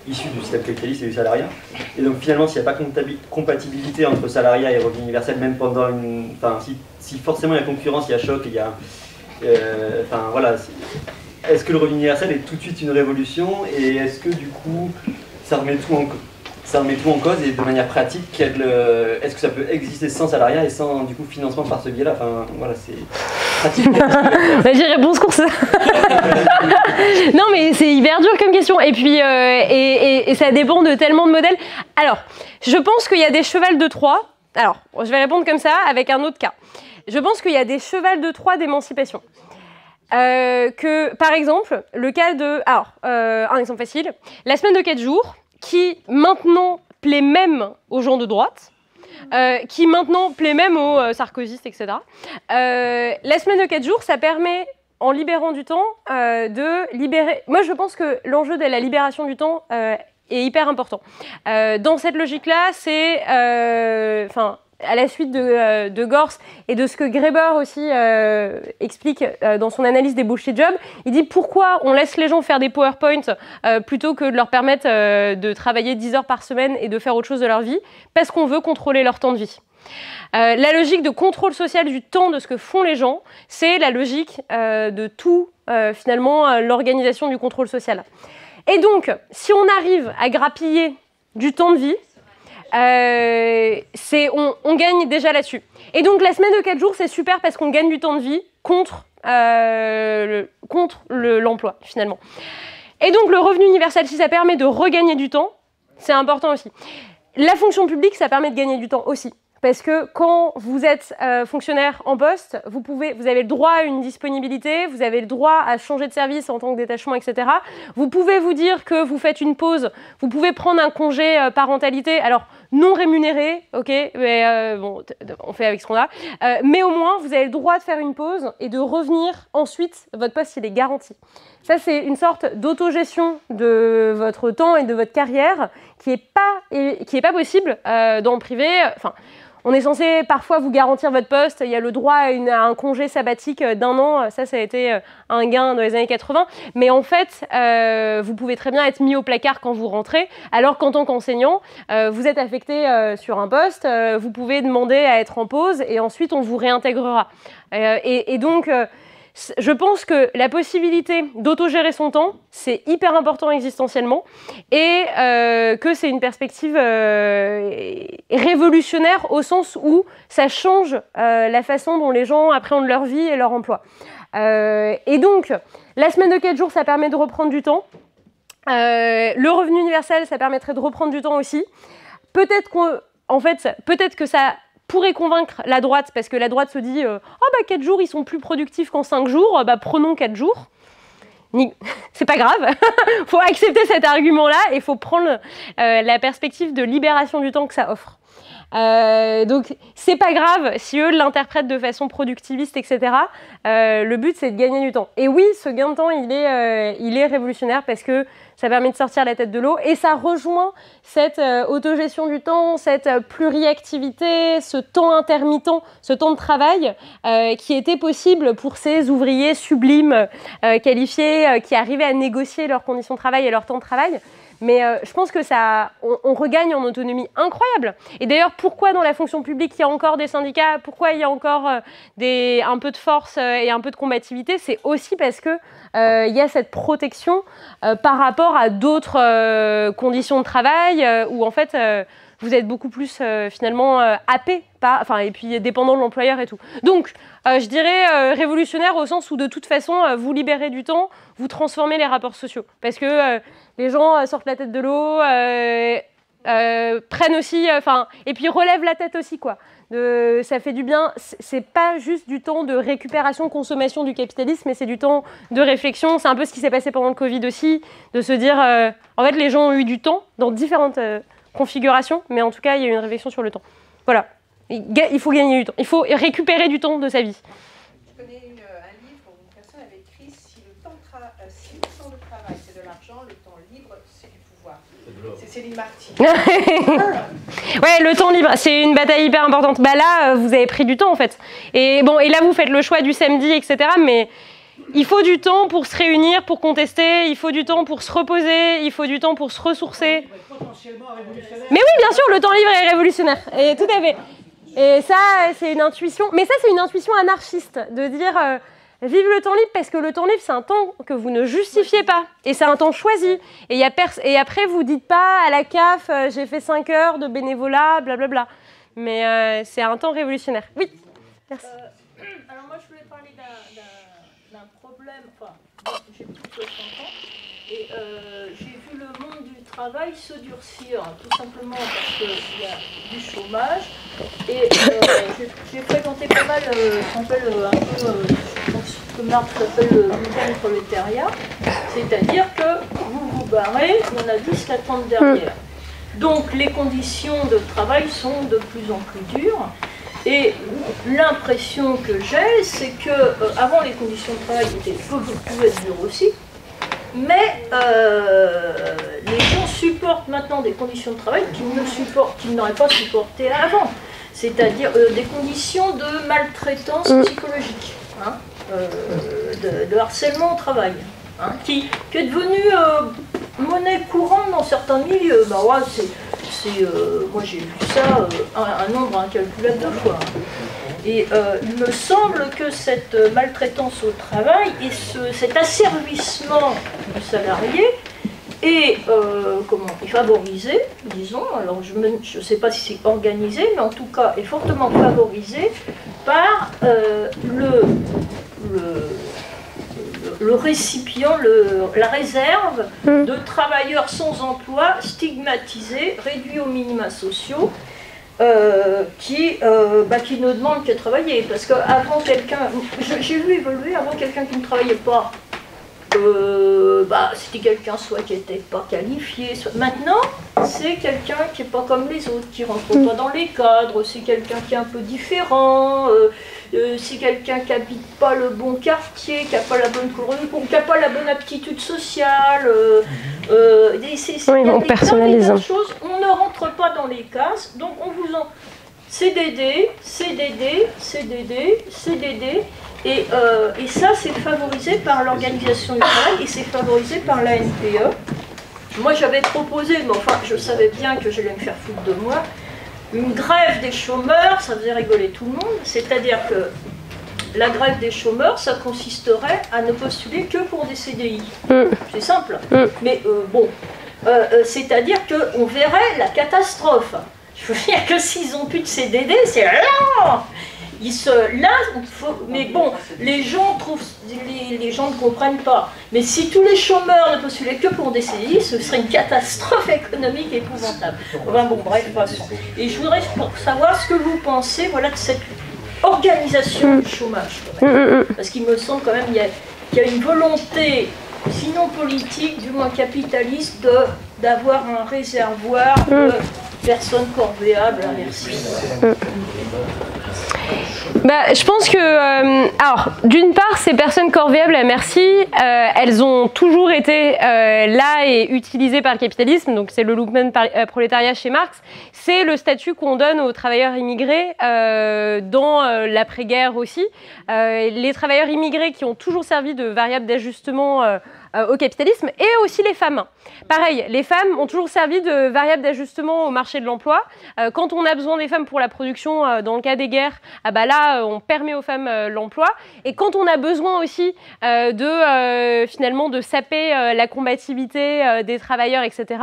issus du système capitaliste et du salariat. Et donc finalement, s'il n'y a pas compatibilité entre salariat et revenu universel, même pendant une. Enfin, si forcément il y a concurrence, il y a choc, il y a. Enfin voilà. Est-ce que le revenu universel est tout de suite une révolution, et est-ce que du coup ça remet tout en cause, et de manière pratique, est-ce que ça peut exister sans salariat et sans du coup financement par ce biais-là? Enfin voilà, c'est pratique. Vas-y, réponse course. Non mais c'est hyper dur comme question, et puis et ça dépend de tellement de modèles. Alors, je pense qu'il y a des chevals de Troie. Alors, je vais répondre comme ça avec un autre cas. Je pense qu'il y a des chevals de Troie d'émancipation. Que par exemple, le cas de... Alors, un exemple facile. La semaine de 4 jours, qui maintenant plaît même aux gens de droite, qui maintenant plaît même aux sarkozystes, etc. La semaine de 4 jours, ça permet, en libérant du temps, de libérer... Moi, je pense que l'enjeu de la libération du temps est hyper important. Dans cette logique-là, c'est... à la suite de Gors et de ce que Graeber aussi explique dans son analyse des bullshit jobs, il dit pourquoi on laisse les gens faire des PowerPoint plutôt que de leur permettre de travailler 10 heures par semaine et de faire autre chose de leur vie, parce qu'on veut contrôler leur temps de vie. La logique de contrôle social du temps de ce que font les gens, c'est la logique de tout, finalement, l'organisation du contrôle social. Et donc, si on arrive à grappiller du temps de vie, on gagne déjà là-dessus. Et donc, la semaine de 4 jours, c'est super parce qu'on gagne du temps de vie contre l'emploi, finalement. Et donc, le revenu universel, si ça permet de regagner du temps, c'est important aussi. La fonction publique, ça permet de gagner du temps aussi. Parce que quand vous êtes fonctionnaire en poste, vous avez le droit à une disponibilité, vous avez le droit à changer de service en tant que détachement, etc. Vous pouvez vous dire que vous faites une pause, vous pouvez prendre un congé parentalité, alors non rémunéré, ok, mais bon, on fait avec ce qu'on a, mais au moins vous avez le droit de faire une pause et de revenir ensuite, votre poste il est garanti. Ça, c'est une sorte d'autogestion de votre temps et de votre carrière qui est pas possible dans le privé. Enfin, on est censé parfois vous garantir votre poste, il y a le droit à un congé sabbatique d'1 an, ça a été un gain dans les années 80, mais en fait, vous pouvez très bien être mis au placard quand vous rentrez, alors qu'en tant qu'enseignant, vous êtes affecté sur un poste, vous pouvez demander à être en pause et ensuite on vous réintégrera. Et donc, je pense que la possibilité d'autogérer son temps, c'est hyper important existentiellement et que c'est une perspective révolutionnaire au sens où ça change la façon dont les gens appréhendent leur vie et leur emploi. Et donc, la semaine de 4 jours, ça permet de reprendre du temps. Le revenu universel, ça permettrait de reprendre du temps aussi. Peut-être que ça pourrait convaincre la droite, parce que la droite se dit « Oh, 4 jours, ils sont plus productifs qu'en 5 jours, prenons 4 jours. » C'est pas grave, il faut accepter cet argument-là et il faut prendre la perspective de libération du temps que ça offre. Donc, c'est pas grave si eux l'interprètent de façon productiviste, etc. Le but, c'est de gagner du temps. Et oui, ce gain de temps, il est révolutionnaire parce que ça permet de sortir la tête de l'eau et ça rejoint cette autogestion du temps, cette pluriactivité, ce temps intermittent, ce temps de travail qui était possible pour ces ouvriers sublimes, qualifiés, qui arrivaient à négocier leurs conditions de travail et leur temps de travail. Mais je pense que on regagne en autonomie incroyable. Et d'ailleurs, pourquoi dans la fonction publique il y a encore des syndicats, pourquoi il y a encore un peu de force et un peu de combativité, c'est aussi parce que il y a cette protection par rapport à d'autres conditions de travail où en fait vous êtes beaucoup plus finalement happé et puis dépendant de l'employeur et tout. Donc, je dirais révolutionnaire au sens où de toute façon, vous libérez du temps, vous transformez les rapports sociaux. Parce que les gens sortent la tête de l'eau, prennent aussi, et puis relèvent la tête aussi, quoi. Ça fait du bien. C'est pas juste du temps de récupération, consommation du capitalisme, mais c'est du temps de réflexion. C'est un peu ce qui s'est passé pendant le Covid aussi, de se dire, en fait, les gens ont eu du temps dans différentes configurations, mais en tout cas, il y a eu une réflexion sur le temps. Voilà. Il faut gagner du temps. Il faut récupérer du temps de sa vie. Je connais un livre où une personne avait écrit si le temps de travail c'est de l'argent, le temps libre c'est du pouvoir. C'est Céline Marty. Ouais, le temps libre, c'est une bataille hyper importante. Là, vous avez pris du temps en fait. Et là, vous faites le choix du samedi, etc. Mais il faut du temps pour se réunir, pour contester. Il faut du temps pour se reposer. Il faut du temps pour se ressourcer. Mais oui, bien sûr, le temps libre est révolutionnaire. Et tout à fait. Et ça, c'est une intuition. Mais ça, c'est une intuition anarchiste de dire vive le temps libre parce que le temps libre, c'est un temps que vous ne justifiez pas. Et c'est un temps choisi. Et après, vous dites pas à la CAF j'ai fait 5 heures de bénévolat, blablabla. Mais c'est un temps révolutionnaire. Oui, merci. Alors moi, je voulais parler d'un problème. J'ai plus de 60 ans. Et j'ai vu le monde du travail se durcir, tout simplement parce qu'il y a du chômage. Et j'ai fréquenté pas mal ce qu'on appelle un peu ce que Marx appelle le mouvement prolétariat. C'est-à-dire que vous vous barrez, il y en a 10 qui attendent derrière. Donc les conditions de travail sont de plus en plus dures. Et l'impression que j'ai, c'est que avant les conditions de travail pouvaient être dures aussi. Mais les gens supportent maintenant des conditions de travail qu'ils n'auraient pas supportées avant. C'est-à-dire des conditions de maltraitance psychologique, de harcèlement au travail, qui est devenu monnaie courante dans certains milieux. Moi j'ai vu ça un nombre incalculable de fois. Et il me semble que cette maltraitance au travail et cet asservissement du salarié est favorisé, disons, alors je ne sais pas si c'est organisé, mais en tout cas est fortement favorisé par le récipient, la réserve de travailleurs sans emploi, stigmatisés, réduits aux minima sociaux, qui ne demandent qu'à travailler. Parce qu'avant quelqu'un, j'ai vu évoluer, avant quelqu'un qui ne travaillait pas, c'était quelqu'un soit qui n'était pas qualifié, soit... Maintenant, c'est quelqu'un qui n'est pas comme les autres, qui ne rentre pas dans les cadres, c'est quelqu'un qui est un peu différent, c'est quelqu'un qui n'habite pas le bon quartier, qui n'a pas la bonne couleur de peau, qui n'a pas la bonne aptitude sociale. On personnalise. On ne rentre pas dans les cases, donc on vous en... CDD, CDD, CDD, CDD. Et ça, c'est favorisé par l'organisation du travail et c'est favorisé par la NPE. Moi, j'avais proposé, mais enfin, je savais bien que j'allais me faire foutre de moi, une grève des chômeurs, ça faisait rigoler tout le monde. C'est-à-dire que la grève des chômeurs, ça consisterait à ne postuler que pour des CDI. C'est simple. Mais c'est-à-dire qu'on verrait la catastrophe. Je veux dire que s'ils n'ont plus de CDD, c'est là. Mais bon, les gens ne comprennent pas. Mais si tous les chômeurs ne postulaient que pour des CDI, ce serait une catastrophe économique épouvantable. Enfin bon, bref, passons. Et je voudrais savoir ce que vous pensez, voilà, de cette organisation du chômage. Parce qu'il me semble quand même qu'il y a une volonté, sinon politique, du moins capitaliste, d'avoir un réservoir de personnes corvéables. Merci. Je pense que, alors, d'une part, ces personnes corvéables à merci, elles ont toujours été là et utilisées par le capitalisme, donc c'est le loupement prolétariat chez Marx, c'est le statut qu'on donne aux travailleurs immigrés dans l'après-guerre aussi. Les travailleurs immigrés qui ont toujours servi de variable d'ajustement au capitalisme et aussi les femmes. Pareil, les femmes ont toujours servi de variable d'ajustement au marché de l'emploi. Quand on a besoin des femmes pour la production, dans le cas des guerres, là, on permet aux femmes l'emploi. Et quand on a besoin aussi finalement de saper la combativité des travailleurs, etc.,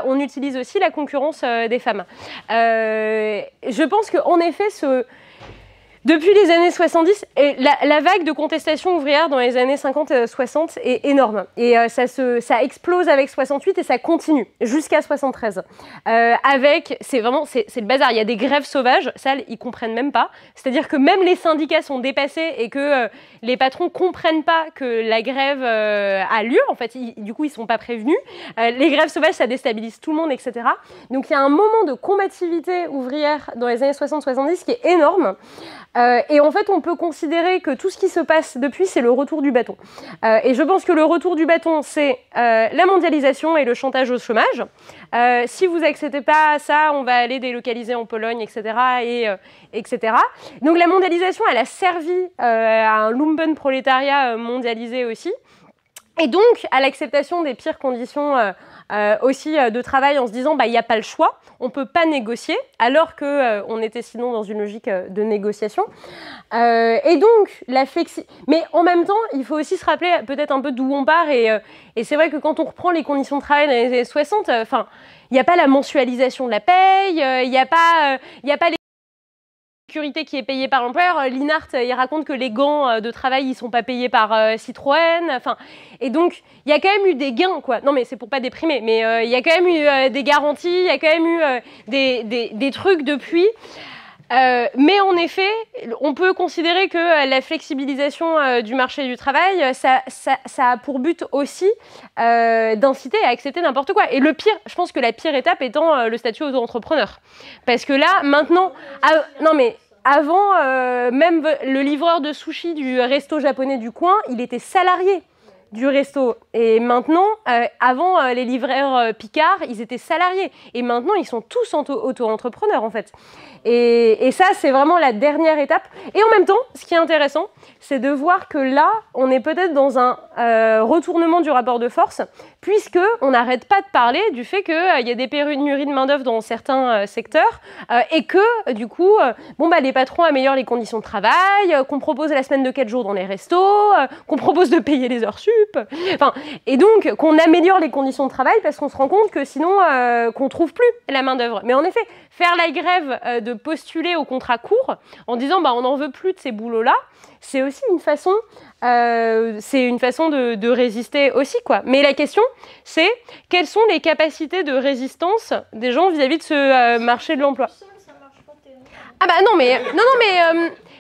on utilise aussi la concurrence des femmes. Je pense qu'en effet, depuis les années 70, la vague de contestation ouvrière dans les années 50-60 est énorme. Et ça explose avec 68 et ça continue jusqu'à 73. C'est le bazar. Il y a des grèves sauvages, ça, ils comprennent même pas. C'est-à-dire que même les syndicats sont dépassés et que les patrons comprennent pas que la grève a lieu. En fait, du coup, ils sont pas prévenus. Les grèves sauvages, ça déstabilise tout le monde, etc. Donc, il y a un moment de combativité ouvrière dans les années 60-70 qui est énorme. Et en fait, on peut considérer que tout ce qui se passe depuis, c'est le retour du bâton. Et je pense que le retour du bâton, c'est la mondialisation et le chantage au chômage. Si vous n'acceptez pas ça, on va aller délocaliser en Pologne, etc. etc. Donc la mondialisation, elle a servi à un lumpenprolétariat mondialisé aussi. Et donc, à l'acceptation des pires conditions aussi de travail en se disant il n'y a pas le choix, on ne peut pas négocier, alors qu'on était sinon dans une logique de négociation. Et donc, mais en même temps, il faut aussi se rappeler peut-être un peu d'où on part. Et c'est vrai que quand on reprend les conditions de travail dans les années 60, il n'y a pas la mensualisation de la paye, il n'y a pas les sécurité qui est payée par l'employeur. Linhart, il raconte que les gants de travail, ils ne sont pas payés par Citroën. Et donc, il y a quand même eu des gains, quoi. Non, mais c'est pour pas déprimer. Mais il y a quand même eu des garanties, il y a quand même eu des trucs depuis. Mais en effet, on peut considérer que la flexibilisation du marché du travail, ça a pour but aussi d'inciter à accepter n'importe quoi. Et le pire, je pense que la pire étape étant le statut auto-entrepreneur. Parce que là, maintenant... Avant, même le livreur de sushi du resto japonais du coin, il était salarié du resto. Et maintenant, avant, les livreurs Picard, ils étaient salariés. Et maintenant, ils sont tous auto-entrepreneurs, en fait. Et ça, c'est vraiment la dernière étape. Et en même temps, ce qui est intéressant, c'est de voir que là, on est peut-être dans un retournement du rapport de force, puisqu'on n'arrête pas de parler du fait qu'il y a des pénuries de main-d'œuvre dans certains secteurs, et que, du coup, les patrons améliorent les conditions de travail, qu'on propose la semaine de 4 jours dans les restos, qu'on propose de payer les heures sup, Enfin, et donc qu'on améliore les conditions de travail parce qu'on se rend compte que sinon qu'on trouve plus la main d'œuvre. Mais en effet, faire la grève de postuler au contrat court en disant bah on n'en veut plus de ces boulots-là, c'est aussi une façon, de résister aussi quoi. Mais la question, c'est quelles sont les capacités de résistance des gens vis-à-vis de ce marché de l'emploi. Ah bah non mais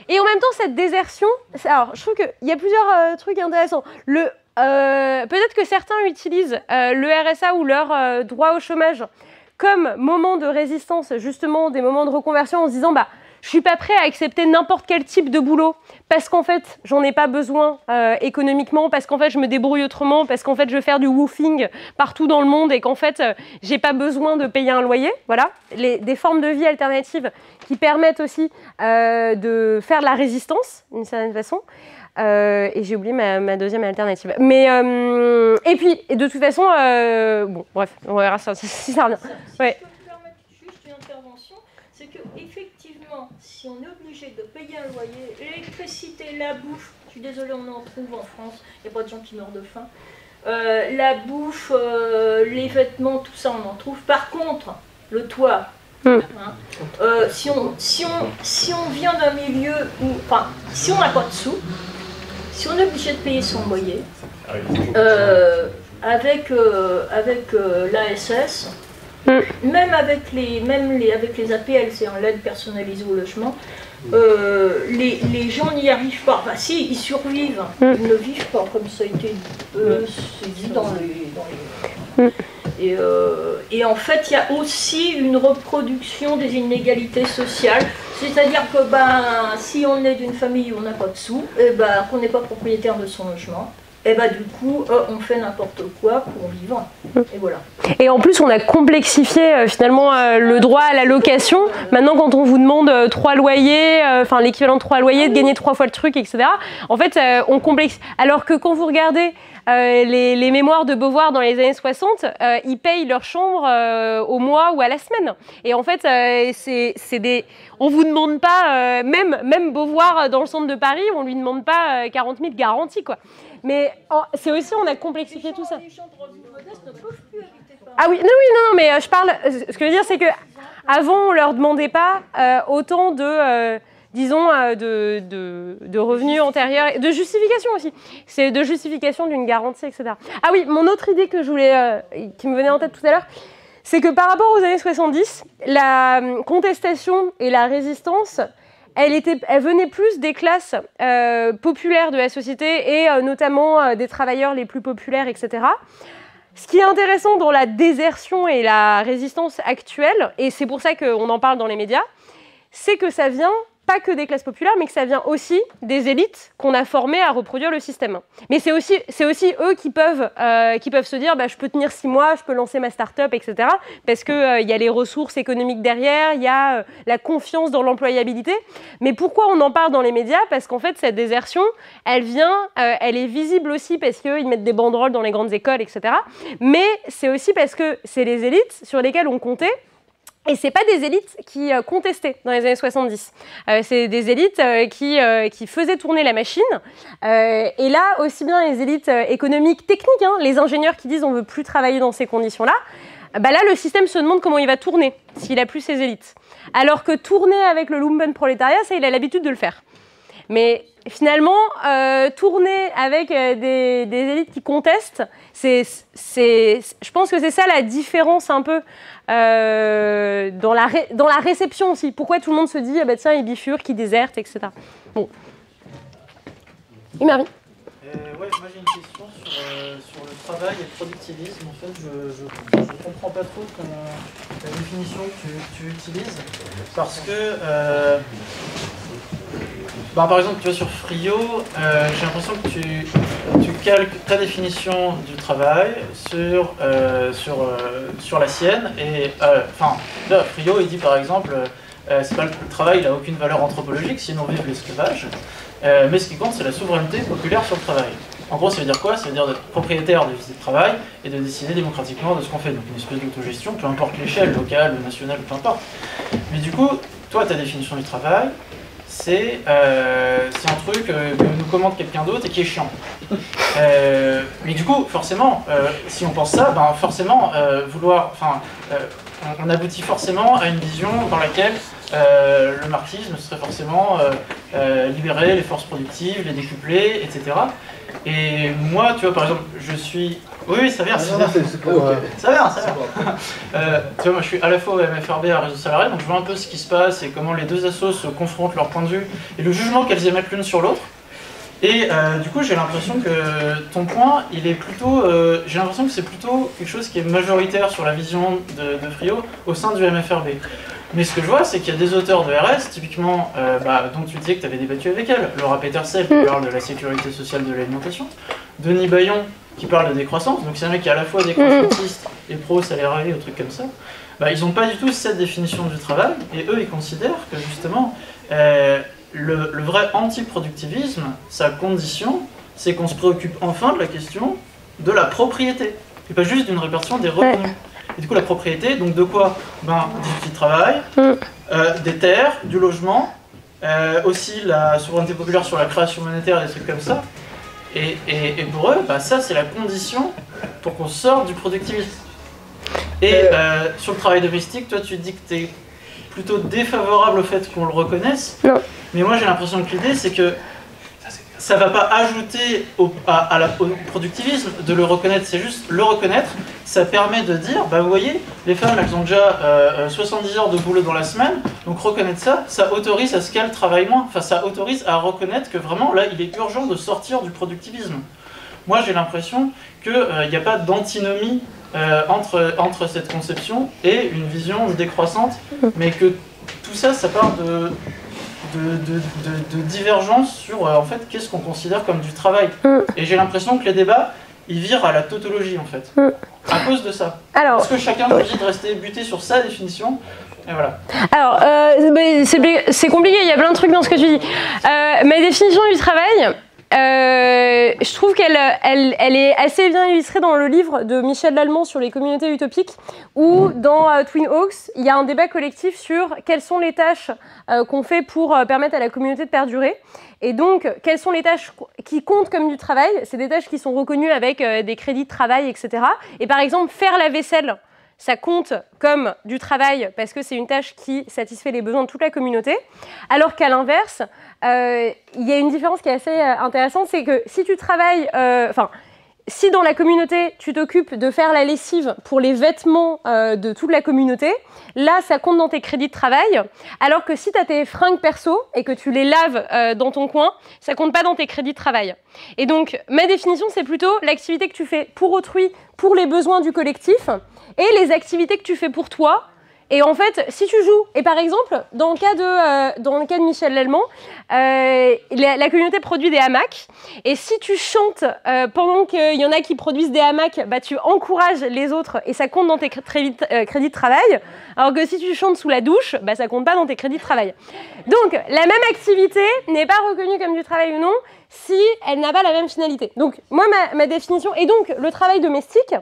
et en même temps cette désertion, alors je trouve qu'il y a plusieurs trucs intéressants. Peut-être que certains utilisent le RSA ou leur droit au chômage comme moment de résistance, justement des moments de reconversion en se disant bah je suis pas prêt à accepter n'importe quel type de boulot parce qu'en fait j'en ai pas besoin économiquement, parce qu'en fait je me débrouille autrement, parce qu'en fait je vais faire du woofing partout dans le monde et qu'en fait j'ai pas besoin de payer un loyer. Voilà, des formes de vie alternatives qui permettent aussi de faire de la résistance d'une certaine façon. Et j'ai oublié ma deuxième alternative. Mais et puis de toute façon, bon bref, on verra ça si ça revient. Ouais. Si je peux me permettre juste une intervention, c'est que effectivement, si on est obligé de payer un loyer, l'électricité, la bouffe, je suis désolée, on en trouve en France, il n'y a pas de gens qui meurent de faim. La bouffe, les vêtements, tout ça, on en trouve. Par contre, le toit. Hein, si on vient d'un milieu où, enfin, si on n'a pas de sous, si on est obligé de payer son loyer, avec l'ASS, même avec les APL, c'est en l'aide personnalisée au logement, les gens n'y arrivent pas. Enfin, si, ils survivent, ils ne vivent pas, comme ça a été dit dans les et en fait, il y a aussi une reproduction des inégalités sociales. C'est-à-dire que si on est d'une famille où on n'a pas de sous, qu'on n'est pas propriétaire de son logement, du coup, on fait n'importe quoi pour vivre. Et voilà. Et en plus, on a complexifié finalement le droit à la location. Maintenant, quand on vous demande 3 loyers, l'équivalent de 3 loyers, de gagner 3 fois le truc, etc. En fait, on complexifie. Alors que quand vous regardez les mémoires de Beauvoir dans les années 60, ils payent leur chambre au mois ou à la semaine. Et en fait, on vous demande pas, même Beauvoir dans le centre de Paris, on lui demande pas 40 000 garanties, quoi. Mais c'est aussi, on a complexifié tout ça. Les gens de revenus modestes ne peuvent plus habiter par Ah oui, non, mais je parle. Ce que je veux dire, c'est que avant, on leur demandait pas autant de, de revenus antérieurs, de justification aussi. C'est de justification d'une garantie, etc. Ah oui, mon autre idée que je voulais, qui me venait en tête tout à l'heure, c'est que par rapport aux années 70, la contestation et la résistance, elle venait plus des classes populaires de la société et notamment des travailleurs les plus populaires, etc. Ce qui est intéressant dans la désertion et la résistance actuelle, et c'est pour ça qu'on en parle dans les médias, c'est que ça vient pas que des classes populaires, mais que ça vient aussi des élites qu'on a formées à reproduire le système. Mais c'est aussi eux qui peuvent se dire je peux tenir 6 mois, je peux lancer ma start-up, etc. Parce qu'il y a les ressources économiques derrière, il y a la confiance dans l'employabilité. Mais pourquoi on en parle dans les médias? Parce qu'en fait, cette désertion, elle est visible aussi parce qu'ils mettent des banderoles dans les grandes écoles, etc. Mais c'est aussi parce que c'est les élites sur lesquelles on comptait. Et c'est pas des élites qui contestaient dans les années 70. C'est des élites qui faisaient tourner la machine. Et là, aussi bien les élites économiques, techniques, les ingénieurs qui disent on veut plus travailler dans ces conditions-là, là, le système se demande comment il va tourner s'il a plus ces élites. Alors que tourner avec le lumpenprolétariat, ça, il a l'habitude de le faire. Mais finalement, tourner avec des élites qui contestent, je pense que c'est ça la différence un peu dans la réception aussi. Pourquoi tout le monde se dit tiens, il bifurque, il déserte, etc. Bon. Oui, Marie. Moi j'ai une question sur le travail et le productivisme. En fait, je ne comprends pas trop la définition que tu utilises. Parce que, par exemple, tu vois, sur Frio, j'ai l'impression que tu calques ta définition du travail sur la sienne. Et, là, Frio, il dit par exemple, c'est pas le travail, il n'a aucune valeur anthropologique, sinon vive l'esclavage. Mais ce qui compte, c'est la souveraineté populaire sur le travail. En gros, ça veut dire quoi? Ça veut dire d'être propriétaire de visite de travail et de décider démocratiquement de ce qu'on fait. Donc une espèce d'autogestion, peu importe l'échelle, locale, nationale, peu importe. Mais du coup, toi, ta définition du travail, c'est un truc que nous commande quelqu'un d'autre et qui est chiant. Mais du coup, forcément, si on pense ça, ben forcément, on aboutit forcément à une vision dans laquelle le marxisme serait forcément libérer les forces productives, les décupler, etc. Et moi, tu vois, par exemple, je suis... Oui, ça vient, ça vient. Ça vient. Tu vois, moi, je suis à la fois au MFRB et à Réseau Salarié, donc je vois un peu ce qui se passe et comment les deux assos se confrontent leurs points de vue et le jugement qu'elles émettent l'une sur l'autre. Et du coup, j'ai l'impression que ton point, il est plutôt... j'ai l'impression que c'est plutôt quelque chose qui est majoritaire sur la vision de Friot au sein du MFRB. Mais ce que je vois, c'est qu'il y a des auteurs de RS, typiquement, dont tu disais que tu avais débattu avec elle, Laura Petersel, qui parle de la sécurité sociale de l'alimentation, Denis Bayon, qui parle de décroissance, donc c'est un mec qui est à la fois décroissantiste et pro-salarié, ou trucs comme ça. Ils n'ont pas du tout cette définition du travail, et eux, ils considèrent que justement, le vrai anti-productivisme, sa condition, c'est qu'on se préoccupe enfin de la question de la propriété, et pas juste d'une répartition des revenus. Et du coup, la propriété, donc de quoi? Des outils de travail, des terres, du logement, aussi la souveraineté populaire sur la création monétaire, des trucs comme ça. Et pour eux, ça, c'est la condition pour qu'on sorte du productivisme. Et sur le travail domestique, toi, tu dis que tu es plutôt défavorable au fait qu'on le reconnaisse. Non. Mais moi, j'ai l'impression que l'idée, c'est que ça ne va pas ajouter au productivisme de le reconnaître, c'est juste le reconnaître. Ça permet de dire, vous voyez, les femmes, elles ont déjà 70 heures de boulot dans la semaine, donc reconnaître ça, ça autorise à ce qu'elles travaillent moins. Enfin, ça autorise à reconnaître que vraiment, là, il est urgent de sortir du productivisme. Moi, j'ai l'impression qu'il n'y a pas d'antinomie entre cette conception et une vision décroissante, mais que tout ça, ça part de divergence sur en fait qu'est-ce qu'on considère comme du travail. Et j'ai l'impression que les débats ils virent à la tautologie en fait, à cause de ça. Alors, parce que chacun choisit de rester buté sur sa définition. Et voilà. Alors, c'est compliqué, il y a plein de trucs dans ce que tu dis. Ma définition du travail, je trouve qu'elle est assez bien illustrée dans le livre de Michel Lallemand sur les communautés utopiques, où dans Twin Oaks, il y a un débat collectif sur quelles sont les tâches qu'on fait pour permettre à la communauté de perdurer. Et donc, quelles sont les tâches qui comptent comme du travail? C'est des tâches qui sont reconnues avec des crédits de travail, etc. Et par exemple, faire la vaisselle, ça compte comme du travail parce que c'est une tâche qui satisfait les besoins de toute la communauté. Alors qu'à l'inverse, il y a une différence qui est assez intéressante, c'est que si tu travailles, si dans la communauté, tu t'occupes de faire la lessive pour les vêtements de toute la communauté, là, ça compte dans tes crédits de travail, alors que si tu as tes fringues perso et que tu les laves dans ton coin, ça compte pas dans tes crédits de travail. Et donc, ma définition, c'est plutôt l'activité que tu fais pour autrui, pour les besoins du collectif, et les activités que tu fais pour toi. Et en fait, si tu joues, et par exemple, dans le cas de Michel Lallemand, la communauté produit des hamacs, et si tu chantes pendant qu'il y en a qui produisent des hamacs, tu encourages les autres, et ça compte dans tes crédits de travail, alors que si tu chantes sous la douche, ça compte pas dans tes crédits de travail. Donc, la même activité n'est pas reconnue comme du travail ou non, si elle n'a pas la même finalité. Donc, moi, ma définition, et donc, le travail domestique,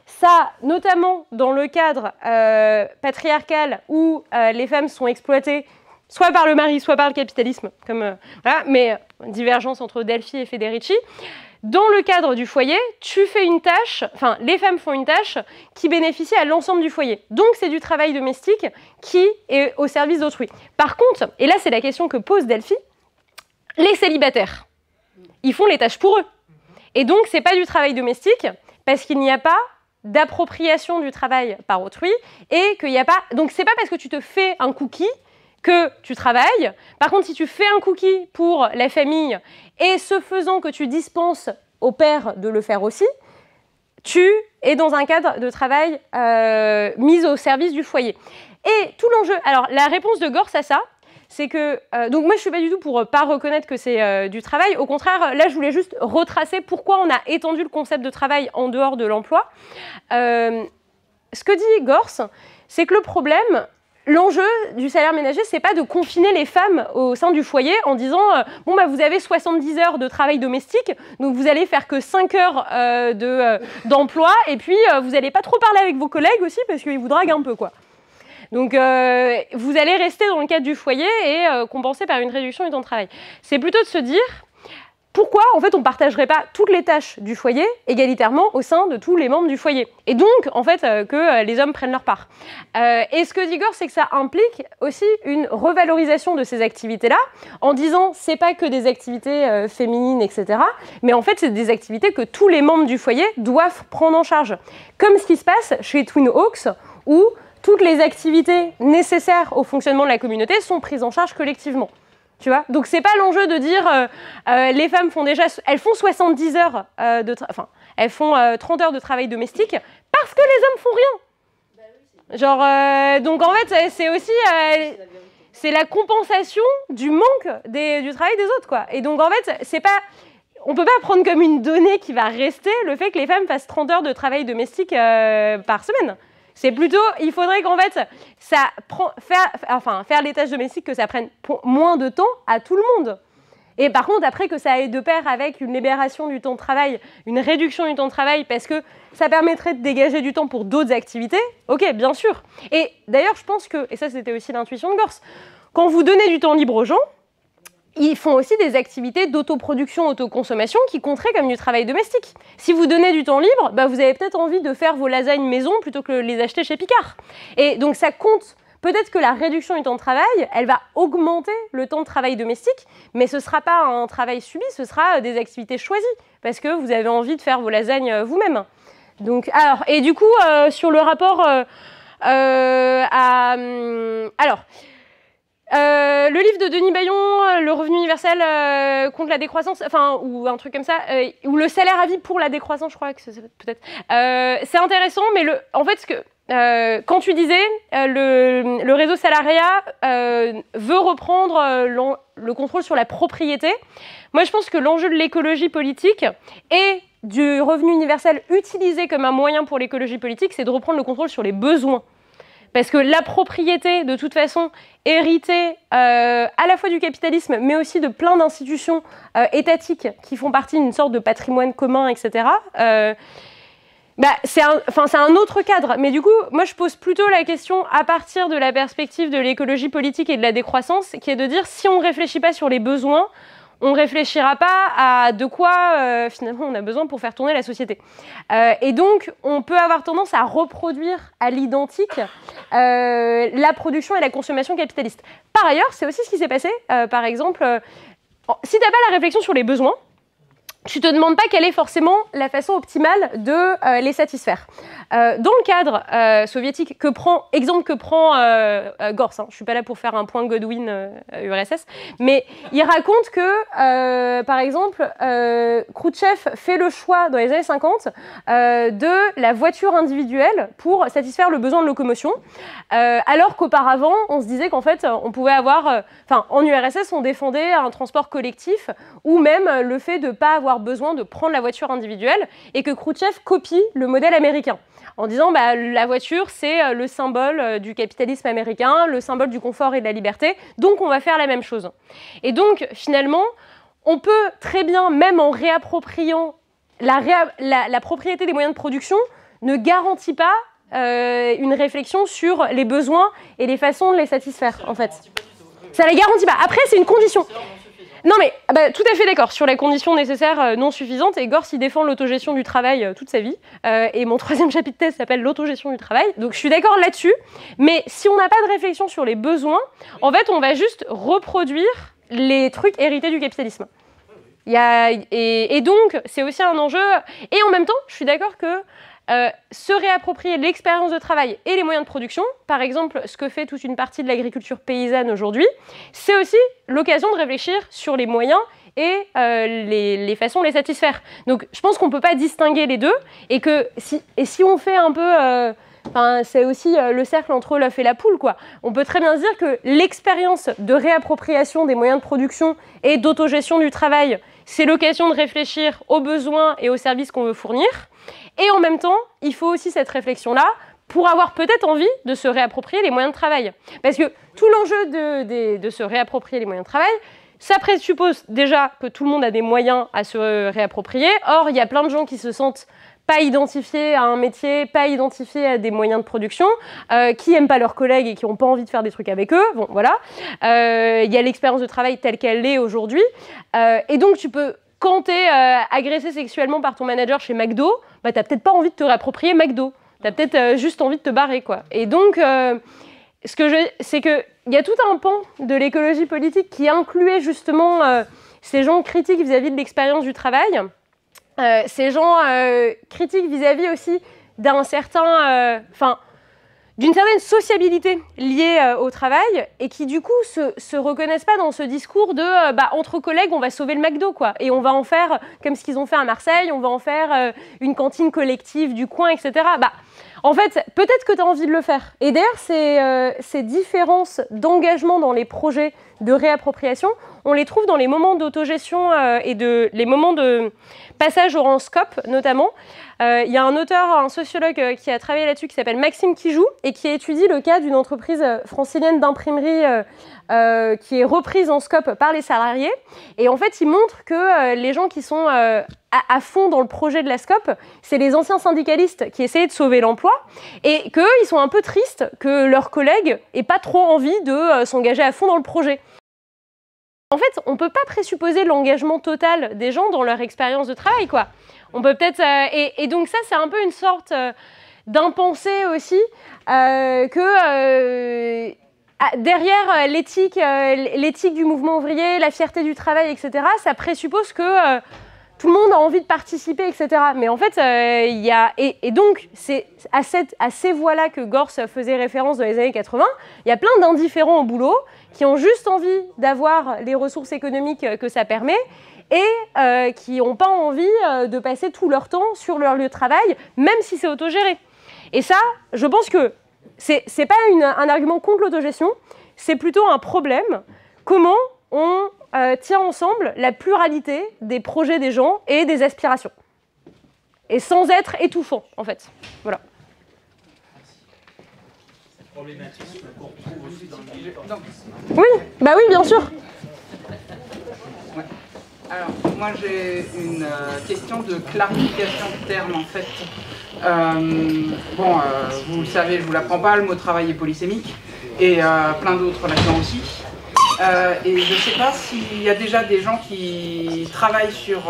ça, notamment dans le cadre patriarcal où les femmes sont exploitées soit par le mari, soit par le capitalisme, mais divergence entre Delphi et Federici. Dans le cadre du foyer, tu fais une tâche, les femmes font une tâche qui bénéficie à l'ensemble du foyer. Donc c'est du travail domestique qui est au service d'autrui. Par contre, et là c'est la question que pose Delphi, les célibataires, ils font les tâches pour eux. Et donc c'est pas du travail domestique parce qu'il n'y a pas d'appropriation du travail par autrui et qu'il n'y a pas... Donc, c'est pas parce que tu te fais un cookie que tu travailles. Par contre, si tu fais un cookie pour la famille et ce faisant que tu dispenses au père de le faire aussi, tu es dans un cadre de travail mis au service du foyer. Et tout l'enjeu... Alors, la réponse de Gors à ça, c'est que... donc moi, je ne suis pas du tout pour pas reconnaître que c'est du travail. Au contraire, là, je voulais juste retracer pourquoi on a étendu le concept de travail en dehors de l'emploi. Ce que dit Gors, c'est que le problème, l'enjeu du salaire ménager, c'est pas de confiner les femmes au sein du foyer en disant vous avez 70 heures de travail domestique, donc vous allez faire que 5 heures d'emploi, et puis vous n'allez pas trop parler avec vos collègues aussi, parce qu'ils vous draguent un peu, quoi. Donc, vous allez rester dans le cadre du foyer et compenser par une réduction du temps de travail. C'est plutôt de se dire, pourquoi, en fait, on ne partagerait pas toutes les tâches du foyer égalitairement au sein de tous les membres du foyer? Et donc, en fait, que les hommes prennent leur part. Et ce que dit Gorce, c'est que ça implique aussi une revalorisation de ces activités-là, en disant, c'est pas que des activités féminines, etc., mais en fait, c'est des activités que tous les membres du foyer doivent prendre en charge. Comme ce qui se passe chez Twin Oaks, où toutes les activités nécessaires au fonctionnement de la communauté sont prises en charge collectivement. Tu vois, donc c'est pas l'enjeu de dire les femmes font déjà, elles font 70 heures elles font 30 heures de travail domestique parce que les hommes font rien. Genre, donc en fait c'est aussi c'est la compensation du manque du travail des autres, quoi. Et donc en fait c'est pas, on peut pas prendre comme une donnée qui va rester le fait que les femmes fassent 30 heures de travail domestique par semaine. C'est plutôt, il faudrait qu'en fait, faire les tâches domestiques, que ça prenne moins de temps à tout le monde. Et par contre, après, que ça aille de pair avec une libération du temps de travail, une réduction du temps de travail, parce que ça permettrait de dégager du temps pour d'autres activités, ok, bien sûr. Et d'ailleurs, je pense que, et ça c'était aussi l'intuition de Gorce, quand vous donnez du temps libre aux gens, ils font aussi des activités d'autoproduction, autoconsommation qui compteraient comme du travail domestique. Si vous donnez du temps libre, bah vous avez peut-être envie de faire vos lasagnes maison plutôt que de les acheter chez Picard. Et donc ça compte. Peut-être que la réduction du temps de travail, elle va augmenter le temps de travail domestique, mais ce ne sera pas un travail subi, ce sera des activités choisies, parce que vous avez envie de faire vos lasagnes vous-même. Donc, alors, et du coup, sur le rapport le livre de Denis Bayon, Le revenu universel contre la décroissance, enfin, ou un truc comme ça, ou le salaire à vie pour la décroissance, je crois que c'est peut-être. C'est intéressant, mais en fait, quand tu disais le réseau salariat veut reprendre le contrôle sur la propriété, moi je pense que l'enjeu de l'écologie politique et du revenu universel utilisé comme un moyen pour l'écologie politique, c'est de reprendre le contrôle sur les besoins. Parce que la propriété, de toute façon, héritée à la fois du capitalisme, mais aussi de plein d'institutions étatiques qui font partie d'une sorte de patrimoine commun, etc., c'est un autre cadre. Mais du coup, moi, je pose plutôt la question à partir de la perspective de l'écologie politique et de la décroissance, qui est de dire, si on ne réfléchit pas sur les besoins, on ne réfléchira pas à de quoi, finalement, on a besoin pour faire tourner la société. Et donc, on peut avoir tendance à reproduire à l'identique la production et la consommation capitaliste. Par ailleurs, c'est aussi ce qui s'est passé. Par exemple, si tu n'as pas la réflexion sur les besoins, tu ne te demandes pas quelle est forcément la façon optimale de les satisfaire. Dans le cadre soviétique, exemple que prend Gorce, je ne suis pas là pour faire un point Godwin URSS, mais il raconte que, par exemple, Khrouchtchev fait le choix dans les années 50 de la voiture individuelle pour satisfaire le besoin de locomotion, alors qu'auparavant, on se disait qu'en fait, on pouvait avoir... en URSS, on défendait un transport collectif ou même le fait de ne pas avoir besoin de prendre la voiture individuelle et que Khrouchtchev copie le modèle américain en disant la voiture c'est le symbole du capitalisme américain, le symbole du confort et de la liberté, donc on va faire la même chose. Et donc finalement on peut très bien, même en réappropriant la propriété des moyens de production, ne garantit pas une réflexion sur les besoins et les façons de les satisfaire en fait. Ça ne la garantit pas. Après c'est une condition. Non mais tout à fait d'accord sur la condition nécessaire non suffisante, et Gorce il défend l'autogestion du travail toute sa vie, et mon 3e chapitre de thèse s'appelle l'autogestion du travail, donc je suis d'accord là-dessus, mais si on n'a pas de réflexion sur les besoins, en fait on va juste reproduire les trucs hérités du capitalisme. Et donc c'est aussi un enjeu, et en même temps je suis d'accord que se réapproprier l'expérience de travail et les moyens de production, par exemple ce que fait toute une partie de l'agriculture paysanne aujourd'hui, c'est aussi l'occasion de réfléchir sur les moyens et les façons de les satisfaire. Donc je pense qu'on ne peut pas distinguer les deux, et que si on fait un peu... c'est aussi le cercle entre l'œuf et la poule, quoi. On peut très bien se dire que l'expérience de réappropriation des moyens de production et d'autogestion du travail, c'est l'occasion de réfléchir aux besoins et aux services qu'on veut fournir. Et en même temps, il faut aussi cette réflexion-là pour avoir peut-être envie de se réapproprier les moyens de travail. Parce que tout l'enjeu de se réapproprier les moyens de travail, ça présuppose déjà que tout le monde a des moyens à se réapproprier. Or, il y a plein de gens qui se sentent pas identifiés à un métier, pas identifiés à des moyens de production, qui n'aiment pas leurs collègues et qui n'ont pas envie de faire des trucs avec eux. Bon, voilà. Il y a l'expérience de travail telle qu'elle l'est aujourd'hui. Et donc, tu peux, quand tu es agressé sexuellement par ton manager chez McDo, bah, tu n'as peut-être pas envie de te réapproprier McDo. Tu as peut-être juste envie de te barrer, quoi. Et donc, c'est qu'il y a tout un pan de l'écologie politique qui incluait justement ces gens critiques vis-à-vis de l'expérience du travail. Ces gens critiques vis-à-vis aussi d'un certain, d'une certaine sociabilité liée au travail et qui du coup se reconnaissent pas dans ce discours de entre collègues on va sauver le McDo quoi et on va en faire comme ce qu'ils ont fait à Marseille, on va en faire une cantine collective du coin, etc. En fait, peut-être que tu as envie de le faire. Et d'ailleurs, ces différences d'engagement dans les projets de réappropriation, on les trouve dans les moments d'autogestion et les moments de passage au rang scope, notamment. Il y a un auteur, un sociologue qui a travaillé là-dessus qui s'appelle Maxime Kijou et qui étudie le cas d'une entreprise francilienne d'imprimerie qui est reprise en scope par les salariés. Et en fait, il montre que les gens qui sont à fond dans le projet de la scope, c'est les anciens syndicalistes qui essayaient de sauver l'emploi et qu'eux, ils sont un peu tristes que leurs collègues n'aient pas trop envie de s'engager à fond dans le projet. En fait, on ne peut pas présupposer l'engagement total des gens dans leur expérience de travail, quoi. On peut peut-être... et donc ça, c'est un peu une sorte d'impensé aussi que... derrière l'éthique du mouvement ouvrier, la fierté du travail, etc., ça présuppose que tout le monde a envie de participer, etc. Mais en fait, il y a... Et donc, c'est à ces voix-là que Gors faisait référence dans les années 80. Il y a plein d'indifférents au boulot qui ont juste envie d'avoir les ressources économiques que ça permet et qui n'ont pas envie de passer tout leur temps sur leur lieu de travail, même si c'est autogéré. Et ça, je pense que c'est pas un argument contre l'autogestion, c'est plutôt un problème. Comment on tient ensemble la pluralité des projets des gens et des aspirations. Et sans être étouffant, en fait. Voilà. Problématique qu'on retrouve aussi dans le milieu. Oui, bah oui, bien sûr. Ouais. Alors, moi j'ai une question de clarification de termes en fait. Vous le savez, je vous l'apprends pas, le mot travail est polysémique et plein d'autres là-dedans aussi. Et je ne sais pas s'il y a déjà des gens qui travaillent sur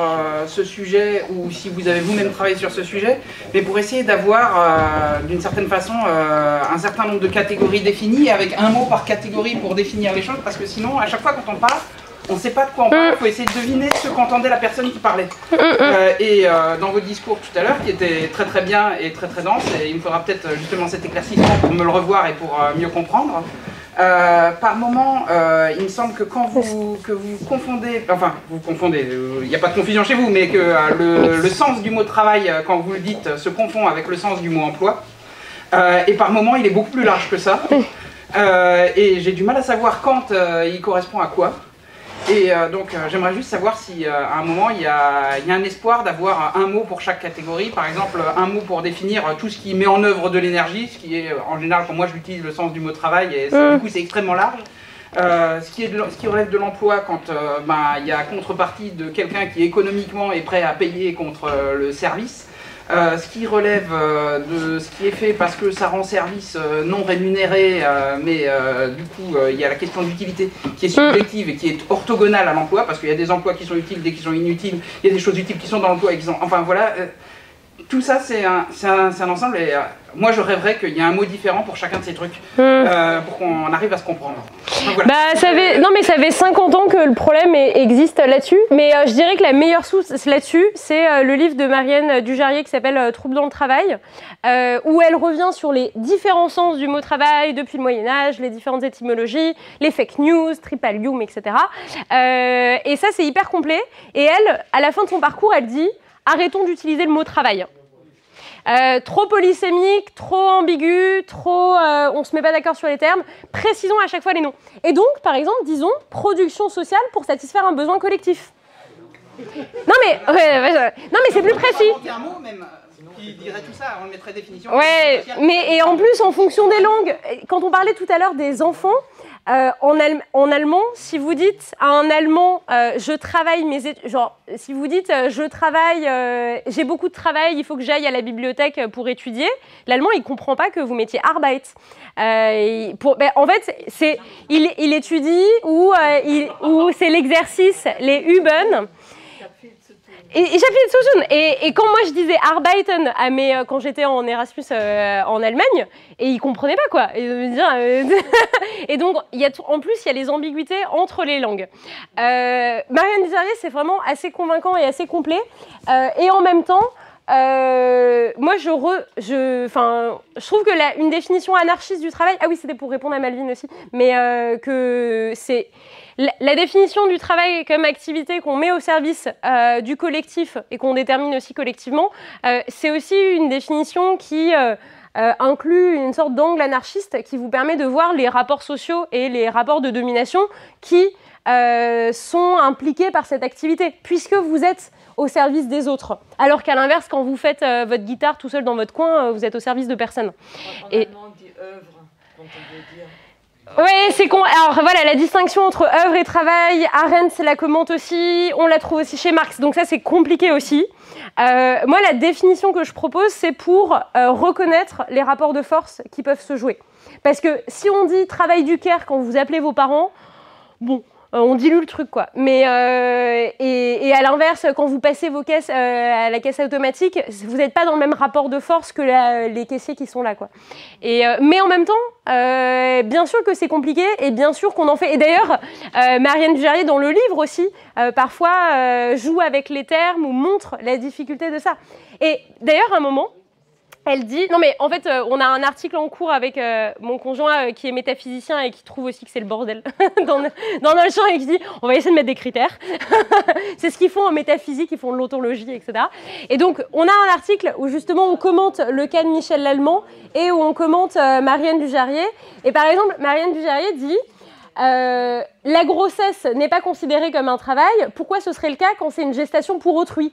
ce sujet ou si vous avez vous-même travaillé sur ce sujet, mais pour essayer d'avoir d'une certaine façon un certain nombre de catégories définies avec un mot par catégorie pour définir les choses, parce que sinon à chaque fois quand on parle, on ne sait pas de quoi on parle, il faut essayer de deviner ce qu'entendait la personne qui parlait. Dans votre discours tout à l'heure, qui était très très bien et très très dense, et il me faudra peut-être justement cet éclaircissement pour me le revoir et pour mieux comprendre. Par moment, il me semble que quand vous confondez, il n'y a pas de confusion chez vous, mais que le sens du mot travail, quand vous le dites, se confond avec le sens du mot emploi. Et par moment, il est beaucoup plus large que ça. Et j'ai du mal à savoir quand il correspond à quoi. Et donc j'aimerais juste savoir si à un moment il y a un espoir d'avoir un mot pour chaque catégorie, par exemple un mot pour définir tout ce qui met en œuvre de l'énergie, ce qui est en général pour moi j'utilise le sens du mot travail et ça, du coup c'est extrêmement large. Ce qui relève de l'emploi quand il y a contrepartie de quelqu'un qui économiquement est prêt à payer contre le service. Ce qui relève de ce qui est fait parce que ça rend service non rémunéré, mais du coup il y a la question d'utilité qui est subjective et qui est orthogonale à l'emploi, parce qu'il y a des emplois qui sont utiles, des qui sont inutiles, il y a des choses utiles qui sont dans l'emploi et qui sont... Enfin voilà, tout ça c'est un ensemble et moi je rêverais qu'il y ait un mot différent pour chacun de ces trucs, pour qu'on arrive à se comprendre. Donc, voilà. Ça fait 50 ans que le problème existe là-dessus, mais je dirais que la meilleure source là-dessus, c'est le livre de Marianne Dujarrier qui s'appelle « Troubles dans le travail », où elle revient sur les différents sens du mot travail depuis le Moyen-Âge, les différentes étymologies, les fake news, tripalium, etc. Et ça, c'est hyper complet. Et elle, à la fin de son parcours, elle dit « Arrêtons d'utiliser le mot travail ». Trop polysémique, trop ambigu, trop on se met pas d'accord sur les termes, précisons à chaque fois les noms. Et donc, par exemple, disons production sociale pour satisfaire un besoin collectif. Non mais c'est plus précis. qui dirait tout ça, on le mettrait définition. Ouais, mais et en plus, en fonction des langues, quand on parlait tout à l'heure des enfants, en allemand, si vous dites à un Allemand, je travaille mes études, genre, si vous dites, je travaille, j'ai beaucoup de travail, il faut que j'aille à la bibliothèque pour étudier, l'Allemand, il ne comprend pas que vous mettiez Arbeit. En fait, il étudie ou c'est l'exercice, les Üben. Et quand moi je disais Arbeiten quand j'étais en Erasmus en Allemagne, et ils comprenaient pas quoi. Et donc en plus il y a les ambiguïtés entre les langues. Marianne Dujarier, c'est vraiment assez convaincant et assez complet. Et en même temps, moi je trouve que une définition anarchiste du travail, ah oui c'était pour répondre à Malvine aussi, mais que c'est la définition du travail comme activité qu'on met au service du collectif et qu'on détermine aussi collectivement, c'est aussi une définition qui inclut une sorte d'angle anarchiste qui vous permet de voir les rapports sociaux et les rapports de domination qui sont impliqués par cette activité, puisque vous êtes au service des autres. Alors qu'à l'inverse, quand vous faites votre guitare tout seul dans votre coin, vous êtes au service de personne. En allemand, on dit œuvre, donc on veut dire... Oui, c'est con. Alors voilà, la distinction entre œuvre et travail, Arendt la commente aussi, on la trouve aussi chez Marx, donc ça c'est compliqué aussi. Moi, la définition que je propose, c'est pour reconnaître les rapports de force qui peuvent se jouer. Parce que si on dit travail du Caire quand vous appelez vos parents, bon... on dilue le truc, quoi. Mais, et à l'inverse, quand vous passez vos caisses à la caisse automatique, vous n'êtes pas dans le même rapport de force que les caissiers qui sont là, quoi. Mais en même temps, bien sûr que c'est compliqué et bien sûr qu'on en fait. Et d'ailleurs, Marianne Dujarier, dans le livre aussi, parfois joue avec les termes ou montre la difficulté de ça. Et d'ailleurs, à un moment, elle dit... Non mais en fait, on a un article en cours avec mon conjoint qui est métaphysicien et qui trouve aussi que c'est le bordel dans le champ et qui dit on va essayer de mettre des critères. C'est ce qu'ils font en métaphysique, ils font de l'ontologie, etc. Et donc, on a un article où justement on commente le cas de Michel Lallemand et où on commente Marianne Dujarier. Et par exemple, Marianne Dujarier dit... la grossesse n'est pas considérée comme un travail, pourquoi ce serait le cas quand c'est une gestation pour autrui ?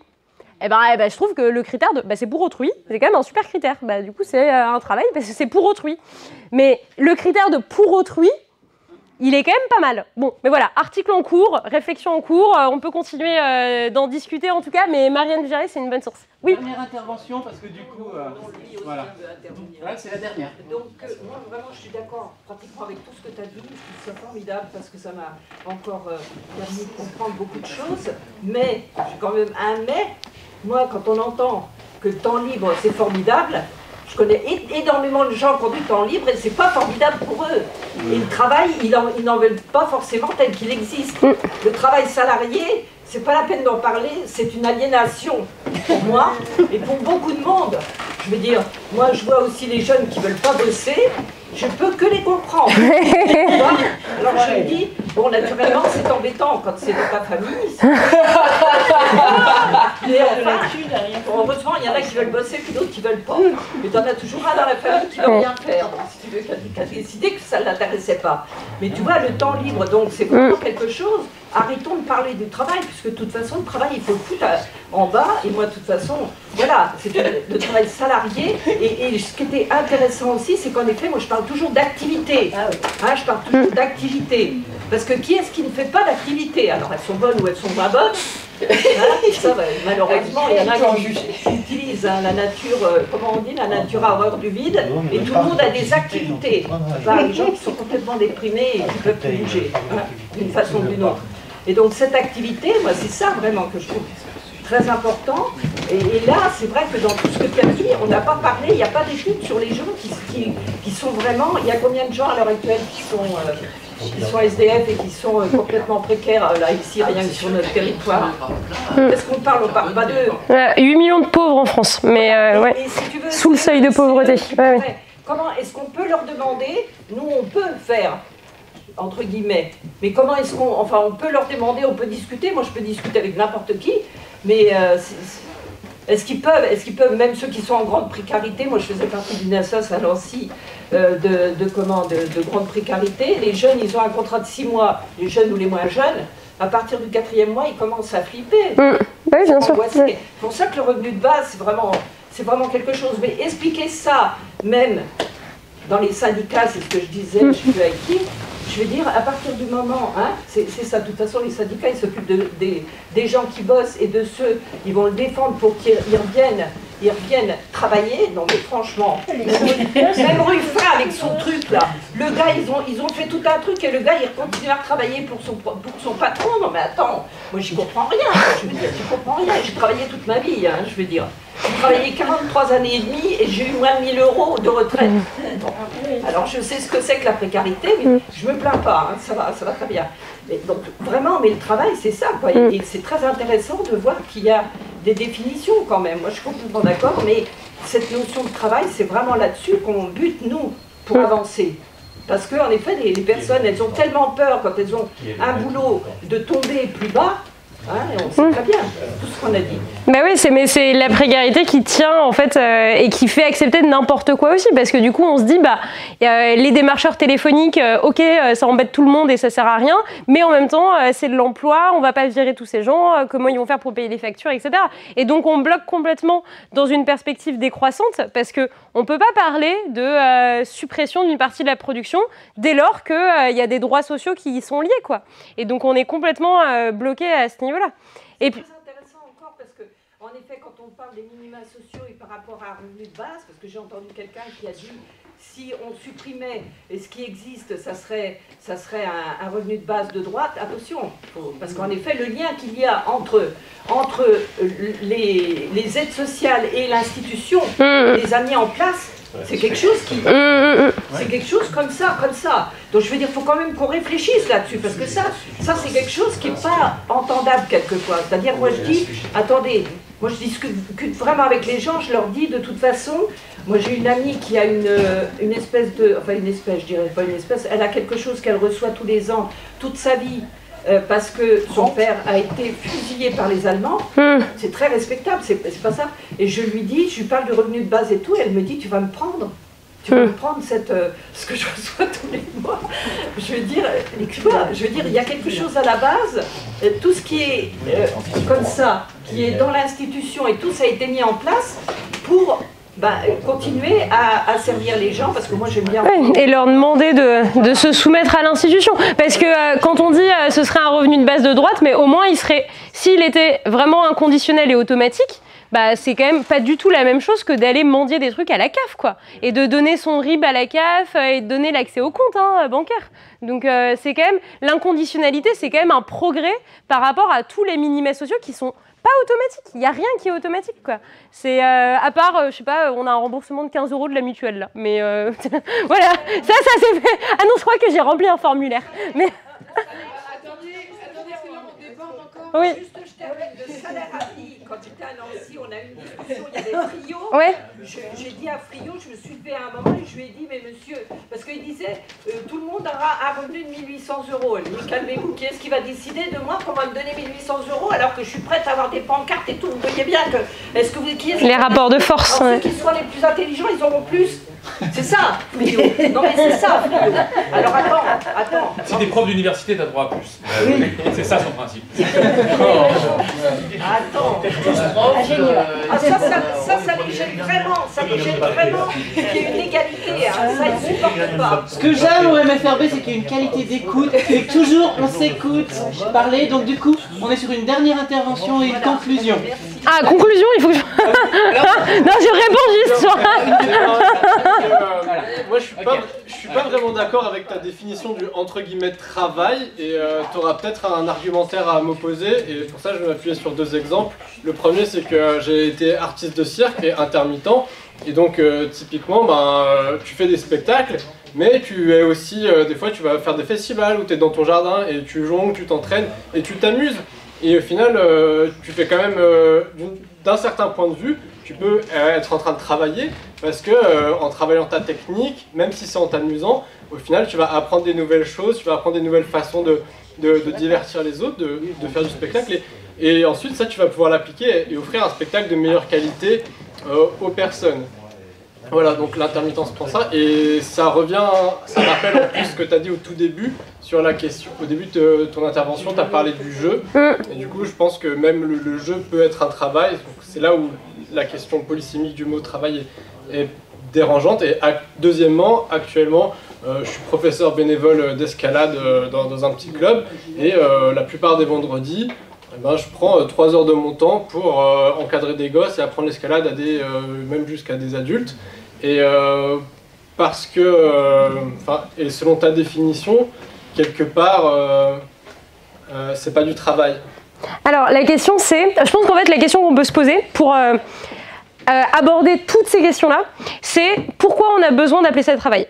Eh ben, je trouve que le critère de c'est pour autrui, c'est quand même un super critère. Du coup, c'est un travail parce que c'est pour autrui. Mais le critère de pour autrui, il est quand même pas mal. Bon, mais voilà, article en cours, réflexion en cours, on peut continuer d'en discuter en tout cas, mais Marianne Dujarier, c'est une bonne source. Oui. Dernière intervention, parce que du coup, voilà, c'est la dernière. Donc, moi, vraiment, je suis d'accord pratiquement avec tout ce que tu as dit, je trouve ça formidable parce que ça m'a encore permis de comprendre beaucoup de choses, mais, j'ai quand même un mais, moi, quand on entend que le temps libre, c'est formidable, je connais énormément de gens qui ont du temps libre et c'est pas formidable pour eux. Et le travail, ils n'en veulent pas forcément tel qu'il existe. Le travail salarié, c'est pas la peine d'en parler, c'est une aliénation pour moi et pour beaucoup de monde. Je veux dire, moi je vois aussi les jeunes qui veulent pas bosser, je peux que les comprendre. Alors je me dis, bon naturellement c'est embêtant quand c'est de ta famille. Mais enfin, heureusement il y en a qui veulent bosser puis d'autres qui veulent pas. Mais t'en as toujours un dans la famille qui va rien faire, si tu veux, qui a décidé que ça ne l'intéressait pas. Mais tu vois, le temps libre, donc c'est vraiment quelque chose. Arrêtons de parler du travail, puisque de toute façon le travail il faut le foutre en bas, et moi de toute façon, voilà, c'est le travail salarié, et ce qui était intéressant aussi, c'est qu'en effet, moi je parle toujours d'activité, je parle toujours d'activité, parce que qui est-ce qui ne fait pas d'activité? Alors elles sont bonnes ou elles sont pas bonnes, ça, malheureusement, il y en a qui utilisent la nature, comment on dit, la nature a horreur du vide, et tout le monde a des activités, les gens qui sont complètement déprimés et qui peuvent plus bouger, d'une façon ou d'une autre. Et donc cette activité, moi c'est ça vraiment que je trouve très important. Et là, c'est vrai que dans tout ce que tu as dit, on n'a pas parlé, il n'y a pas d'études sur les gens qui sont vraiment... Il y a combien de gens à l'heure actuelle qui sont SDF et qui sont complètement précaires, là, ici, rien que sur notre territoire? Est-ce qu'on parle? On parle pas d'eux. 8 millions de pauvres en France, mais ouais, si tu veux, sous le seuil de pauvreté. Comment est-ce qu'on peut leur demander? Nous, on peut faire, entre guillemets, mais comment est-ce qu'on... Enfin, on peut leur demander, on peut discuter, moi je peux discuter avec n'importe qui, mais est-ce qu'ils peuvent, même ceux qui sont en grande précarité, moi je faisais partie d'une association à Nancy de grande précarité, les jeunes ils ont un contrat de 6 mois, les jeunes ou les moins jeunes, à partir du 4e mois ils commencent à flipper. Oui, bien sûr. C'est pour ça que le revenu de base c'est vraiment quelque chose. Mais expliquer ça, même dans les syndicats, c'est ce que je disais, je suis avec qui, je veux dire, à partir du moment, hein, c'est ça, de toute façon, les syndicats, ils s'occupent des gens qui bossent et de ceux, ils vont le défendre pour qu'ils reviennent travailler. Non mais franchement, même Ruffin avec son truc là, le gars, ils ont fait tout un truc et le gars, il continue à travailler pour son patron. Non mais attends, moi j'y comprends rien, je veux dire, j'y comprends rien. J'ai travaillé toute ma vie, hein, je veux dire. J'ai travaillé 43 années et demie et j'ai eu moins de 1000 € de retraite. Bon. Alors je sais ce que c'est que la précarité, mais je me plains pas, hein, ça va très bien. Mais, donc vraiment, mais le travail c'est ça, quoi. Et c'est très intéressant de voir qu'il y a des définitions quand même. Moi je suis complètement d'accord, mais cette notion de travail, c'est vraiment là-dessus qu'on bute nous pour avancer. Parce qu'en effet, les personnes, elles ont tellement peur quand elles ont un boulot de tomber plus bas. Hein, et on sait très bien tout ce qu'on a dit. Bah oui, mais c'est la précarité qui tient en fait et qui fait accepter n'importe quoi aussi, parce que du coup on se dit bah les démarcheurs téléphoniques, ok, ça embête tout le monde et ça sert à rien, mais en même temps c'est de l'emploi, on va pas virer tous ces gens, comment ils vont faire pour payer les factures, etc. Et donc on bloque complètement dans une perspective décroissante, parce que on peut pas parler de suppression d'une partie de la production dès lors que y a des droits sociaux qui y sont liés, quoi. Et donc on est complètement bloqué à ce niveau-là. Et puis très intéressant encore parce que, en effet, quand on parle des minima sociaux et par rapport à un revenu de base, parce que j'ai entendu quelqu'un qui a dit si on supprimait et ce qui existe, ça serait un revenu de base de droite. Attention, parce qu'en effet, le lien qu'il y a entre les aides sociales et l'institution, les a mis en place. C'est quelque chose qui... C'est quelque chose comme ça. Donc je veux dire, il faut quand même qu'on réfléchisse là-dessus, parce que ça c'est quelque chose qui n'est pas entendable quelquefois. C'est-à-dire, moi je dis, attendez, moi je discute vraiment avec les gens, je leur dis de toute façon, moi j'ai une amie qui a une espèce de... Enfin une espèce, je dirais pas une espèce, elle a quelque chose qu'elle reçoit tous les ans, toute sa vie, parce que son père a été fusillé par les Allemands. C'est très respectable, c'est pas ça. Et je lui parle du revenu de base et tout, et elle me dit, tu vas me prendre ce que je reçois tous les mois. Je veux dire, il y a quelque chose à la base, tout ce qui est comme ça, qui est dans l'institution et tout ça a été mis en place pour continuer à servir les gens, parce que moi j'aime bien... Ouais, et leur demander de se soumettre à l'institution. Parce que quand on dit ce serait un revenu de base de droite, mais au moins s'il était vraiment inconditionnel et automatique, bah c'est quand même pas du tout la même chose que d'aller mendier des trucs à la CAF, quoi. Et de donner son RIB à la CAF et de donner l'accès au compte bancaire. Donc c'est quand même, l'inconditionnalité, c'est quand même un progrès par rapport à tous les minima sociaux qui sont pas automatiques. Il n'y a rien qui est automatique, quoi. C'est à part, je sais pas, on a un remboursement de 15 € de la mutuelle, là. Mais voilà, ça c'est fait. Ah non, je crois que j'ai rempli un formulaire. Mais... Attendez, c'est là, on déborde encore. Oui. Juste, je termine de salaire à vie. Quand j'étais à Nancy, on a eu une discussion, il y avait Frio. Ouais. J'ai dit à Frio, je me suis levée à un moment et je lui ai dit, mais monsieur, parce qu'il disait, tout le monde aura un revenu de 1800 €. Elle me dit, calmez-vous, qui est-ce qui va décider de moi qu'on va me donner 1800 € alors que je suis prête à avoir des pancartes et tout. Vous voyez bien que, est-ce que vous qui est-ce les rapports de force. Ceux qui soient les plus intelligents, ils auront plus. C'est ça, Frio. Non mais c'est ça, Frio. Alors attends. Si t'es prof d'université, t'as droit à plus. C'est ça son principe. Attends. Ça les gêne vraiment, qu'il y ait une égalité, hein. Ça ils supportent pas. Ce que j'aime au MFRB, c'est qu'il y a une qualité d'écoute, et que toujours on s'écoute parler, donc du coup, on est sur une dernière intervention et une conclusion. Ah, conclusion, il faut que je... Non, je réponds juste sur... Moi, je suis pas vraiment d'accord avec ta définition du entre guillemets travail, et tu auras peut-être un argumentaire à m'opposer, et pour ça je vais m'appuyer sur deux exemples. Le premier, c'est que j'ai été artiste de cirque et intermittent, et donc typiquement tu fais des spectacles, mais tu es aussi, des fois tu vas faire des festivals où tu es dans ton jardin et tu jongles, tu t'entraînes et tu t'amuses, et au final tu fais quand même, d'un certain point de vue, tu peux être en train de travailler, parce que en travaillant ta technique, même si c'est en t'amusant, au final tu vas apprendre des nouvelles choses, tu vas apprendre des nouvelles façons de divertir les autres, de faire du spectacle, et ensuite ça tu vas pouvoir l'appliquer et offrir un spectacle de meilleure qualité aux personnes. Voilà, donc l'intermittence prend ça, et ça rappelle en plus ce que tu as dit au tout début sur la question. Au début de ton intervention, tu as parlé du jeu, et du coup je pense que même le jeu peut être un travail. C'est là où la question polysémique du mot travail est dérangeante. Et deuxièmement, actuellement, je suis professeur bénévole d'escalade dans un petit club, et la plupart des vendredis, je prends 3 heures de mon temps pour encadrer des gosses et apprendre l'escalade à même jusqu'à des adultes. Et parce que, et selon ta définition, quelque part, c'est pas du travail. Alors la question c'est, je pense qu'en fait la question qu'on peut se poser pour aborder toutes ces questions-là, c'est pourquoi on a besoin d'appeler ça le travail ?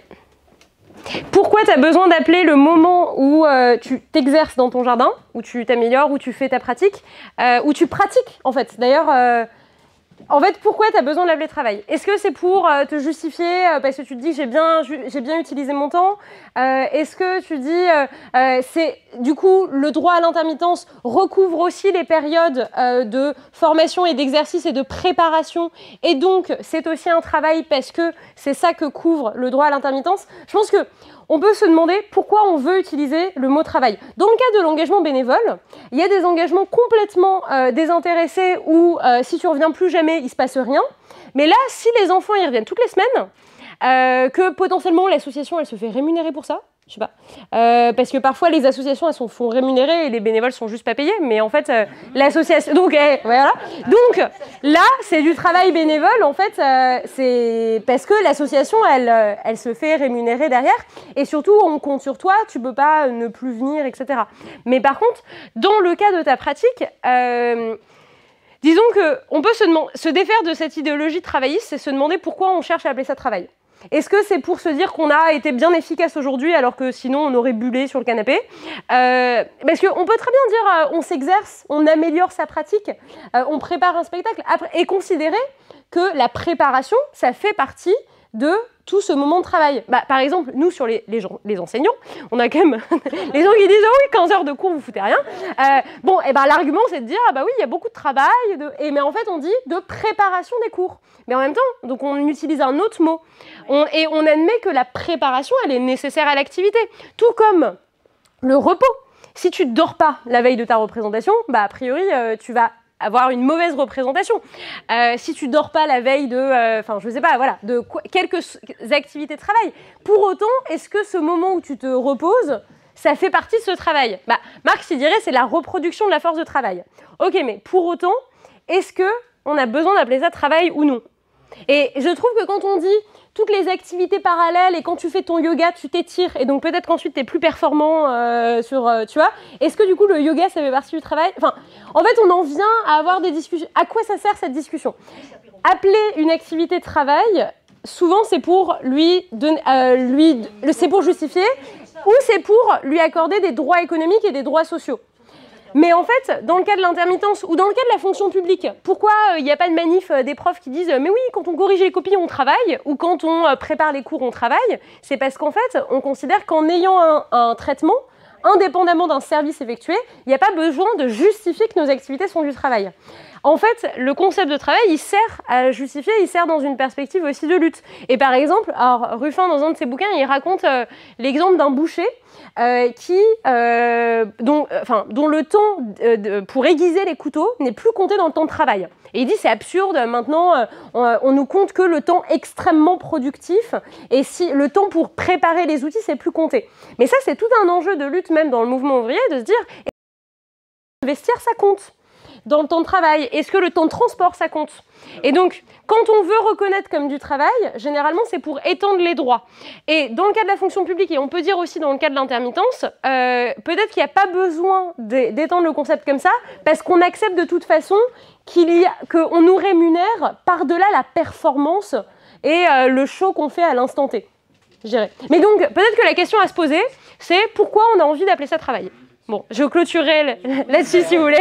Pourquoi tu as besoin d'appeler le moment où tu t'exerces dans ton jardin, où tu t'améliores, où tu fais ta pratique, où tu pratiques en fait. D'ailleurs, en fait, pourquoi tu as besoin de l'appeler travail? Est-ce que c'est pour te justifier parce que tu te dis j'ai bien utilisé mon temps? Est-ce que tu dis c'est du coup le droit à l'intermittence recouvre aussi les périodes de formation et d'exercice et de préparation, et donc c'est aussi un travail parce que c'est ça que couvre le droit à l'intermittence? Je pense que on peut se demander pourquoi on veut utiliser le mot travail. Dans le cas de l'engagement bénévole, il y a des engagements complètement désintéressés où si tu reviens plus jamais, il ne se passe rien. Mais là, si les enfants y reviennent toutes les semaine, que potentiellement l'association elle se fait rémunérer pour ça, je sais pas, parce que parfois les associations elles se font rémunérer et les bénévoles sont juste pas payés, mais en fait l'association, donc voilà, donc là c'est du travail bénévole en fait, c'est parce que l'association elle se fait rémunérer derrière, et surtout on compte sur toi, tu peux pas ne plus venir, etc. Mais par contre dans le cas de ta pratique, disons qu'on peut se défaire de cette idéologie travailliste et se demander pourquoi on cherche à appeler ça travail. Est-ce que c'est pour se dire qu'on a été bien efficace aujourd'hui alors que sinon on aurait bullé sur le canapé? Parce qu'on peut très bien dire on s'exerce, on améliore sa pratique, on prépare un spectacle, et considérer que la préparation, ça fait partie de tout ce moment de travail. Par exemple, nous, sur les enseignants, on a quand même les gens qui disent « Oh oui, 15 heures de cours, vous foutez rien ». L'argument, c'est de dire « Ah bah oui, il y a beaucoup de travail », mais en fait, on dit de préparation des cours. Mais en même temps, donc on utilise un autre mot. Et on admet que la préparation, elle est nécessaire à l'activité. Tout comme le repos. Si tu ne dors pas la veille de ta représentation, a priori, tu vas avoir une mauvaise représentation. Si tu dors pas la veille de, je sais pas, voilà, de quelques activités de travail. Pour autant, est-ce que ce moment où tu te reposes, ça fait partie de ce travail? Marx, il dirait, c'est la reproduction de la force de travail. Ok, mais pour autant, est-ce qu'on a besoin d'appeler ça travail ou non? Et je trouve que quand on dit toutes les activités parallèles et quand tu fais ton yoga, tu t'étires et donc peut-être qu'ensuite tu es plus performant tu vois, est-ce que du coup le yoga ça fait partie du travail? En fait, on en vient à avoir des discussions. À quoi ça sert cette discussion? Appeler une activité de travail, souvent c'est pour c'est pour justifier ou c'est pour lui accorder des droits économiques et des droits sociaux. Mais en fait, dans le cas de l'intermittence ou dans le cas de la fonction publique, pourquoi il n'y a pas de manif des profs qui disent « Mais oui, quand on corrige les copies, on travaille » ou « Quand on prépare les cours, on travaille », c'est parce qu'en fait, on considère qu'en ayant un traitement, indépendamment d'un service effectué, il n'y a pas besoin de justifier que nos activités sont du travail. En fait, le concept de travail, il sert à justifier, il sert dans une perspective aussi de lutte. Et par exemple, Ruffin, dans un de ses bouquins, il raconte l'exemple d'un boucher dont le temps pour aiguiser les couteaux n'est plus compté dans le temps de travail. Et il dit c'est absurde, maintenant on nous compte que le temps extrêmement productif, et si le temps pour préparer les outils c'est plus compté. Mais ça c'est tout un enjeu de lutte même dans le mouvement ouvrier, de se dire le vestiaire ça compte dans le temps de travail, est-ce que le temps de transport ça compte? Et donc, quand on veut reconnaître comme du travail, généralement c'est pour étendre les droits. Et dans le cas de la fonction publique, et on peut dire aussi dans le cas de l'intermittence, peut-être qu'il n'y a pas besoin d'étendre le concept comme ça, parce qu'on accepte de toute façon qu'on nous rémunère par-delà la performance et le show qu'on fait à l'instant T, je dirais. Mais donc, peut-être que la question à se poser, c'est pourquoi on a envie d'appeler ça travail? Bon, je clôturerai là-dessus si vous voulez.